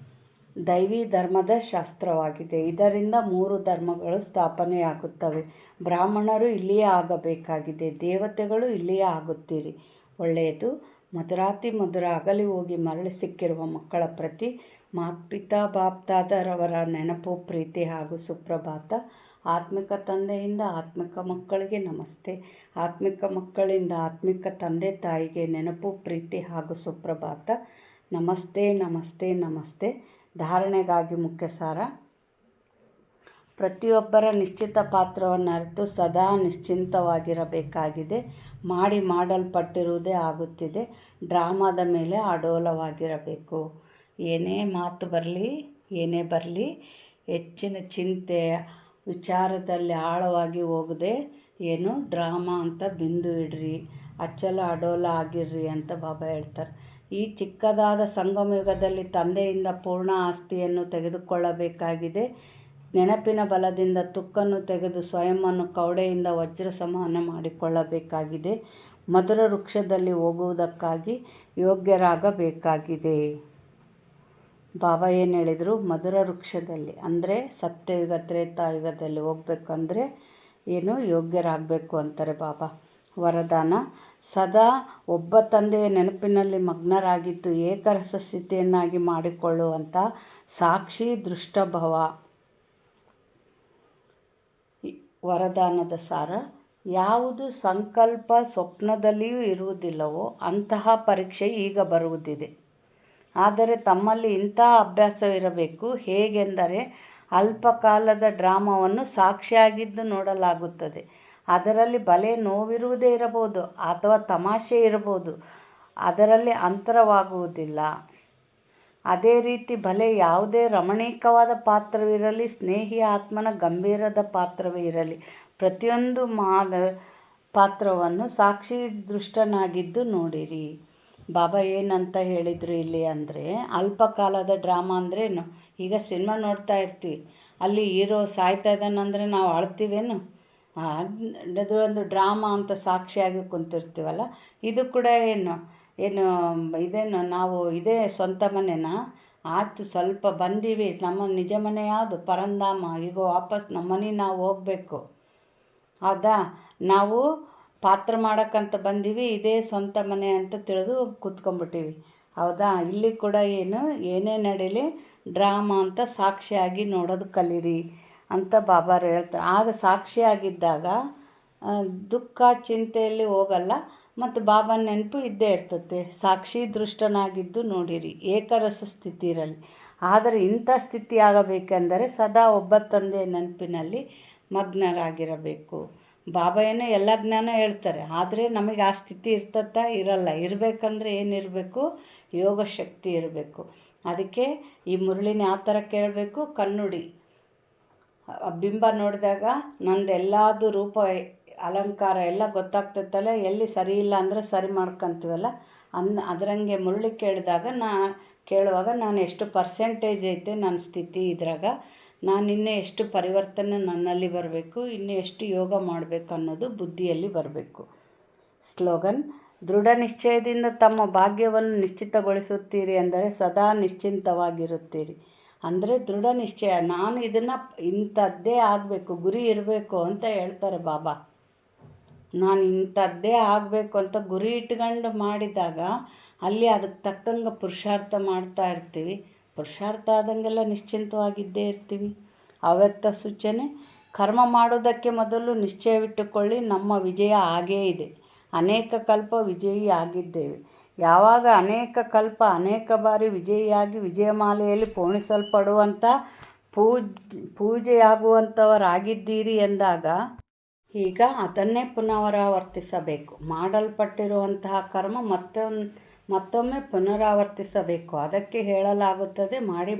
ದೈವಿ ಧರ್ಮದ ಶಾಸ್ತ್ರವಾಗಿದೆ. ಇದರಿಂದ 3 ಧರ್ಮಗಳು ಸ್ಥಾಪನೆಯಾಗುತ್ತವೆ. ಬ್ರಾಹ್ಮಣರು ಇಲ್ಲಿಯೇ ಆಗಬೇಕಾಗಿದೆ. ದೇವತೆಗಳು ಇಲ್ಲಿಯೇ ಆಗುತ್ತೀರಿ. ಒಳ್ಳೆಯದು. ಮಧುರಾತಿ ಮಧುರ ಅಗಲಿ ಹೋಗಿ ಮರಳಿ ಸಿಕ್ಕಿರುವ ಮಕ್ಕಳ ಪ್ರತಿ ಮಾತ್ಪಿತಾ ಬಾಪ್ದಾದರವರ ನೆನಪು, ಪ್ರೀತಿ ಹಾಗೂ ಸುಪ್ರಭಾತ. ಆತ್ಮಿಕ ತಂದೆಯಿಂದ ಆತ್ಮಿಕ ಮಕ್ಕಳಿಗೆ ನಮಸ್ತೆ. ಆತ್ಮಿಕ ಮಕ್ಕಳಿಂದ ಆತ್ಮಿಕ ತಂದೆ ತಾಯಿಗೆ ನೆನಪು, ಪ್ರೀತಿ ಹಾಗೂ ಸುಪ್ರಭಾತ. ನಮಸ್ತೆ ನಮಸ್ತೆ ನಮಸ್ತೆ. ಧಾರಣೆಗಾಗಿ ಮುಖ್ಯ ಸಾರ. ಪ್ರತಿಯೊಬ್ಬರ ನಿಶ್ಚಿತ ಪಾತ್ರವನ್ನು ಅರಿತು ಸದಾ ನಿಶ್ಚಿಂತವಾಗಿರಬೇಕಾಗಿದೆ. ಮಾಡಲ್ಪಟ್ಟಿರುವುದೇ ಆಗುತ್ತಿದೆ. ಡ್ರಾಮಾದ ಮೇಲೆ ಅಡೋಲವಾಗಿರಬೇಕು. ಏನೇ ಮಾತು ಬರಲಿ, ಏನೇ ಬರಲಿ, ಹೆಚ್ಚಿನ ಚಿಂತೆ ವಿಚಾರದಲ್ಲಿ ಆಳವಾಗಿ ಹೋಗದೆ ಏನು ಡ್ರಾಮಾ ಅಂತ ಬಿಂದು ಇಡ್ರಿ, ಅಚಲ ಅಡೋಲ ಆಗಿರ್ರಿ ಅಂತ ಬಾಬಾ ಹೇಳ್ತಾರೆ. ಈ ಚಿಕ್ಕದಾದ ಸಂಗಮಯುಗದಲ್ಲಿ ತಂದೆಯಿಂದ ಪೂರ್ಣ ಆಸ್ತಿಯನ್ನು ತೆಗೆದುಕೊಳ್ಳಬೇಕಾಗಿದೆ. ನೆನಪಿನ ಬಲದಿಂದ ತುಕ್ಕನ್ನು ತೆಗೆದು ಸ್ವಯಂವನ್ನು ಕವಡೆಯಿಂದ ವಜ್ರ ಸಮಾನ ಮಾಡಿಕೊಳ್ಳಬೇಕಾಗಿದೆ. ಮಧುರ ವೃಕ್ಷದಲ್ಲಿ ಹೋಗುವುದಕ್ಕಾಗಿ ಯೋಗ್ಯರಾಗಬೇಕಾಗಿದೆ. ಬಾಬಾ ಏನು ಹೇಳಿದರು? ಮಧುರ ವೃಕ್ಷದಲ್ಲಿ ಅಂದರೆ ಸತ್ಯಯುಗ, ತ್ರೇತಾಯುಗದಲ್ಲಿ ಹೋಗ್ಬೇಕಂದ್ರೆ ಏನು ಯೋಗ್ಯರಾಗಬೇಕು ಅಂತಾರೆ ಬಾಬಾ. ವರದಾನ: ಸದಾ ಒಬ್ಬ ತಂದೆಯ ನೆನಪಿನಲ್ಲಿ ಮಗ್ನರಾಗಿದ್ದು ಏಕರಸ ಸ್ಥಿತಿಯನ್ನಾಗಿ ಮಾಡಿಕೊಳ್ಳುವಂಥ ಸಾಕ್ಷಿ ದೃಷ್ಟಭವ. ವರದಾನದ ಸಾರ: ಯಾವುದು ಸಂಕಲ್ಪ ಸ್ವಪ್ನದಲ್ಲಿಯೂ ಇರುವುದಿಲ್ಲವೋ ಅಂತಹ ಪರೀಕ್ಷೆ ಈಗ ಬರುವುದಿದೆ. ಆದರೆ ತಮ್ಮಲ್ಲಿ ಇಂತಹ ಅಭ್ಯಾಸವಿರಬೇಕು. ಹೇಗೆಂದರೆ ಅಲ್ಪಕಾಲದ ಡ್ರಾಮಾವನ್ನು ಸಾಕ್ಷಿಯಾಗಿದ್ದು ನೋಡಲಾಗುತ್ತದೆ. ಅದರಲ್ಲಿ ಬಲೆ ನೋವಿರುವುದೇ ಇರಬಹುದು ಅಥವಾ ತಮಾಷೆ ಇರಬಹುದು, ಅದರಲ್ಲಿ ಅಂತರವಾಗುವುದಿಲ್ಲ. ಅದೇ ರೀತಿ ಬಲೆ ಯಾವುದೇ ರಮಣೀಕವಾದ ಪಾತ್ರವಿರಲಿ, ಸ್ನೇಹಿ ಆತ್ಮನ ಗಂಭೀರದ ಪಾತ್ರವೇ ಇರಲಿ, ಪ್ರತಿಯೊಂದು ಪಾತ್ರವನ್ನು ಸಾಕ್ಷಿ ದೃಷ್ಟನಾಗಿದ್ದು ನೋಡಿರಿ. ಬಾಬಾ ಏನಂತ ಹೇಳಿದರು ಇಲ್ಲಿ ಅಂದರೆ, ಅಲ್ಪಕಾಲದ ಡ್ರಾಮಾ ಅಂದ್ರೇನು? ಈಗ ಸಿನಿಮಾ ನೋಡ್ತಾ ಇರ್ತೀವಿ, ಅಲ್ಲಿ ಹೀರೋ ಸಾಯ್ತಾ ಇದ್ದಾನಂದರೆ ನಾವು ಅಳ್ತೀವೇನು? ಅದು ಒಂದು ಡ್ರಾಮಾ ಅಂತ ಸಾಕ್ಷಿಯಾಗಿ ಕುಂತಿರ್ತೀವಲ್ಲ. ಇದು ಕೂಡ ಏನು ಇದೇನು ನಾವು ಇದೇ ಸ್ವಂತ ಮನೆನಾ? ಆಯ್ತು, ಸ್ವಲ್ಪ ಬಂದೀವಿ, ನಮ್ಮ ನಿಜ ಮನೆ ಯಾವುದು? ಪರಂಧಾಮ. ಈಗ ವಾಪಸ್ ನಮ್ಮ ಮನೆ ನಾವು ಹೋಗಬೇಕು. ಹೌದಾ? ನಾವು ಪಾತ್ರ ಮಾಡೋಕ್ಕಂತ ಬಂದೀವಿ, ಇದೇ ಸ್ವಂತ ಮನೆ ಅಂತ ತಿಳಿದು ಕೂತ್ಕೊಂಡ್ಬಿಟ್ಟಿವಿ. ಹೌದಾ? ಇಲ್ಲಿ ಕೂಡ ಏನೇ ನಡೀಲಿ ಡ್ರಾಮಾ ಅಂತ ಸಾಕ್ಷಿಯಾಗಿ ನೋಡೋದು ಕಲೀರಿ ಅಂತ ಬಾಬಾರು ಹೇಳ್ತಾರೆ. ಆಗ ಸಾಕ್ಷಿಯಾಗಿದ್ದಾಗ ದುಃಖ ಚಿಂತೆಯಲ್ಲಿ ಹೋಗಲ್ಲ, ಮತ್ತು ಬಾಬಾನ ನೆನಪು ಇದ್ದೇ ಇರ್ತದೆ. ಸಾಕ್ಷಿ ದೃಷ್ಟನಾಗಿದ್ದು ನೋಡಿರಿ, ಏಕರಸ ಸ್ಥಿತಿ ಇರಲಿ. ಆದರೆ ಇಂಥ ಸ್ಥಿತಿ ಆಗಬೇಕೆಂದರೆ ಸದಾ ಒಬ್ಬ ತಂದೆಯ ನೆನಪಿನಲ್ಲಿ ಮಗ್ನರಾಗಿರಬೇಕು. ಬಾಬಾ ಎಲ್ಲ ಜ್ಞಾನ ಹೇಳ್ತಾರೆ, ಆದರೆ ನಮಗೆ ಆ ಸ್ಥಿತಿ ಇರಲ್ಲ. ಇರಬೇಕಂದ್ರೆ ಏನಿರಬೇಕು? ಯೋಗ ಶಕ್ತಿ ಇರಬೇಕು. ಅದಕ್ಕೆ ಈ ಮುರಳಿನ ಯಾವ ಥರ ಕೇಳಬೇಕು? ಕಣ್ಣುಡಿ ಬಿಂಬ ನೋಡಿದಾಗ ನಂದು ಎಲ್ಲದು ರೂಪ ಅಲಂಕಾರ ಎಲ್ಲ ಗೊತ್ತಾಗ್ತೈತಲ್ಲ, ಎಲ್ಲಿ ಸರಿ ಇಲ್ಲ ಅಂದರೆ ಸರಿ ಮಾಡ್ಕೊತೀವಲ್ಲ, ಅದರಂಗೆ ಮುರಳಿ ಕೇಳುವಾಗ ನಾನು ಎಷ್ಟು ಪರ್ಸೆಂಟೇಜ್ ಐತೆ ನನ್ನ ಸ್ಥಿತಿ ಇದ್ರಾಗ, ನಾನು ಇನ್ನೂ ಎಷ್ಟು ಪರಿವರ್ತನೆ ನನ್ನಲ್ಲಿ ಬರಬೇಕು, ಇನ್ನೂ ಎಷ್ಟು ಯೋಗ ಮಾಡಬೇಕು ಅನ್ನೋದು ಬುದ್ಧಿಯಲ್ಲಿ ಬರಬೇಕು. ಸ್ಲೋಗನ್: ದೃಢ ನಿಶ್ಚಯದಿಂದ ತಮ್ಮ ಭಾಗ್ಯವನ್ನು ನಿಶ್ಚಿತಗೊಳಿಸುತ್ತೀರಿ ಎಂದರೆ ಸದಾ ನಿಶ್ಚಿಂತವಾಗಿರುತ್ತೀರಿ. ಅಂದರೆ ದೃಢ ನಿಶ್ಚಯ, ನಾನು ಇದನ್ನು ಇಂಥದ್ದೇ ಆಗಬೇಕು, ಗುರಿ ಇರಬೇಕು ಅಂತ ಹೇಳ್ತಾರೆ ಬಾಬಾ. ನಾನು ಇಂಥದ್ದೇ ಆಗಬೇಕು ಅಂತ ಗುರಿ ಇಟ್ಕೊಂಡು ಮಾಡಿದಾಗ ಅಲ್ಲಿ ಅದಕ್ಕೆ ತಕ್ಕಂಗೆ ಪುರುಷಾರ್ಥ ಮಾಡ್ತಾ ಇರ್ತೀವಿ. ಪುರುಷಾರ್ಥ ಆದಂಗೆಲ್ಲ ನಿಶ್ಚಿಂತವಾಗಿದ್ದೇ ಇರ್ತೀವಿ. ಅವ್ಯಕ್ತ ಸೂಚನೆ: ಕರ್ಮ ಮಾಡುವುದಕ್ಕೆ ಮೊದಲು ನಿಶ್ಚಯವಿಟ್ಟುಕೊಳ್ಳಿ, ನಮ್ಮ ವಿಜಯ ಆಗೇ ಇದೆ. ಅನೇಕ ಕಲ್ಪ ವಿಜಯಿ ಆಗಿದ್ದೇವೆ. ಯಾವಾಗ ಅನೇಕ ಕಲ್ಪ ಅನೇಕ ಬಾರಿ ವಿಜಯಿಯಾಗಿ ವಿಜಯಮಾಲೆಯಲ್ಲಿ ಪೋಣಿಸಲ್ಪಡುವಂಥ ಪೂಜೆಯಾಗುವಂಥವರಾಗಿದ್ದೀರಿ ಎಂದಾಗ ಈಗ ಅದನ್ನೇ ಪುನರಾವರ್ತಿಸಬೇಕು. ಮಾಡಲ್ಪಟ್ಟಿರುವಂತಹ ಕರ್ಮ ಮತ್ತೊಮ್ಮೆ ಪುನರಾವರ್ತಿಸಬೇಕು. ಅದಕ್ಕೆ ಹೇಳಲಾಗುತ್ತದೆ,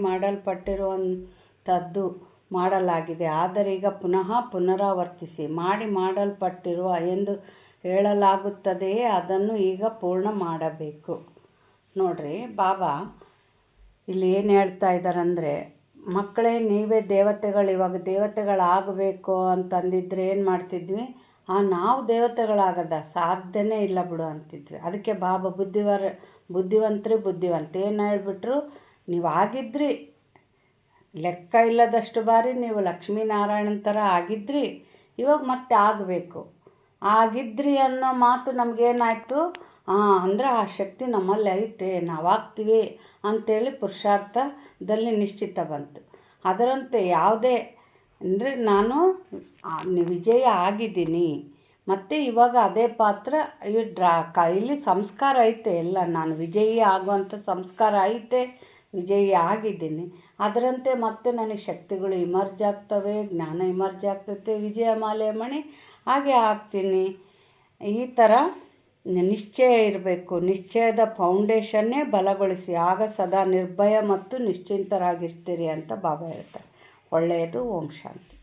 ಮಾಡಲ್ಪಟ್ಟಿರುವಂಥದ್ದು ಮಾಡಲಾಗಿದೆ, ಆದರೆ ಈಗ ಪುನಃ ಪುನರಾವರ್ತಿಸಿ. ಮಾಡಲ್ಪಟ್ಟಿರುವ ಎಂದು ಹೇಳಲಾಗುತ್ತದೆಯೇ, ಅದನ್ನು ಈಗ ಪೂರ್ಣ ಮಾಡಬೇಕು. ನೋಡ್ರಿ, ಬಾಬಾ ಇಲ್ಲಿ ಏನು ಹೇಳ್ತಾ ಇದ್ದಾರಂದರೆ, ಮಕ್ಕಳೇ ನೀವೇ ದೇವತೆಗಳು, ಇವಾಗ ದೇವತೆಗಳಾಗಬೇಕು ಅಂತಂದಿದ್ರೆ ಏನು ಮಾಡ್ತಿದ್ವಿ? ನಾವು ದೇವತೆಗಳಾಗದ ಸಾಧ್ಯನೇ ಇಲ್ಲ ಬಿಡು ಅಂತಿದ್ವಿ. ಅದಕ್ಕೆ ಬಾಬಾ ಬುದ್ಧಿವಂತ ಏನು ಹೇಳ್ಬಿಟ್ರು? ನೀವು ಆಗಿದ್ರಿ, ಲೆಕ್ಕ ಇಲ್ಲದಷ್ಟು ಬಾರಿ ನೀವು ಲಕ್ಷ್ಮೀನಾರಾಯಣನ ಥರ ಆಗಿದ್ರಿ, ಇವಾಗ ಮತ್ತೆ ಆಗಬೇಕು. ಆಗಿದ್ರಿ ಅನ್ನೋ ಮಾತು ನಮಗೇನಾಯಿತು? ಅಂದರೆ ಆ ಶಕ್ತಿ ನಮ್ಮಲ್ಲಿ ಐತೆ, ನಾವಾಗ್ತೀವಿ ಅಂಥೇಳಿ ಪುರುಷಾರ್ಥದಲ್ಲಿ ನಿಶ್ಚಿತ ಬಂತು. ಅದರಂತೆ ಯಾವುದೇ ಅಂದರೆ ನಾನು ವಿಜಯ ಆಗಿದ್ದೀನಿ, ಮತ್ತು ಇವಾಗ ಅದೇ ಪಾತ್ರ ಇಲ್ಲಿ ಸಂಸ್ಕಾರ ಐತೆ, ಎಲ್ಲ ನಾನು ವಿಜಯಿ ಆಗುವಂಥ ಸಂಸ್ಕಾರ ಐತೆ, ವಿಜಯಿ ಆಗಿದ್ದೀನಿ. ಅದರಂತೆ ಮತ್ತೆ ನನಗೆ ಶಕ್ತಿಗಳು ಇಮರ್ಜ್ ಆಗ್ತವೆ, ಜ್ಞಾನ ಇಮರ್ಜ್ ಆಗ್ತೈತೆ, ವಿಜಯಮಾಲೆ ಮಣಿ ಹಾಗೆ ಆಗ್ತೀನಿ. ಈ ಥರ ನಿಶ್ಚಯ ಇರಬೇಕು. ನಿಶ್ಚಯದ ಫೌಂಡೇಶನ್ನೇ ಬಲಗೊಳಿಸಿ, ಆಗ ಸದಾ ನಿರ್ಭಯ ಮತ್ತು ನಿಶ್ಚಿಂತರಾಗಿರ್ತೀರಿ ಅಂತ ಬಾಬಾ ಹೇಳ್ತಾರೆ. ಒಳ್ಳೆಯದು. ಓಂ ಶಾಂತಿ.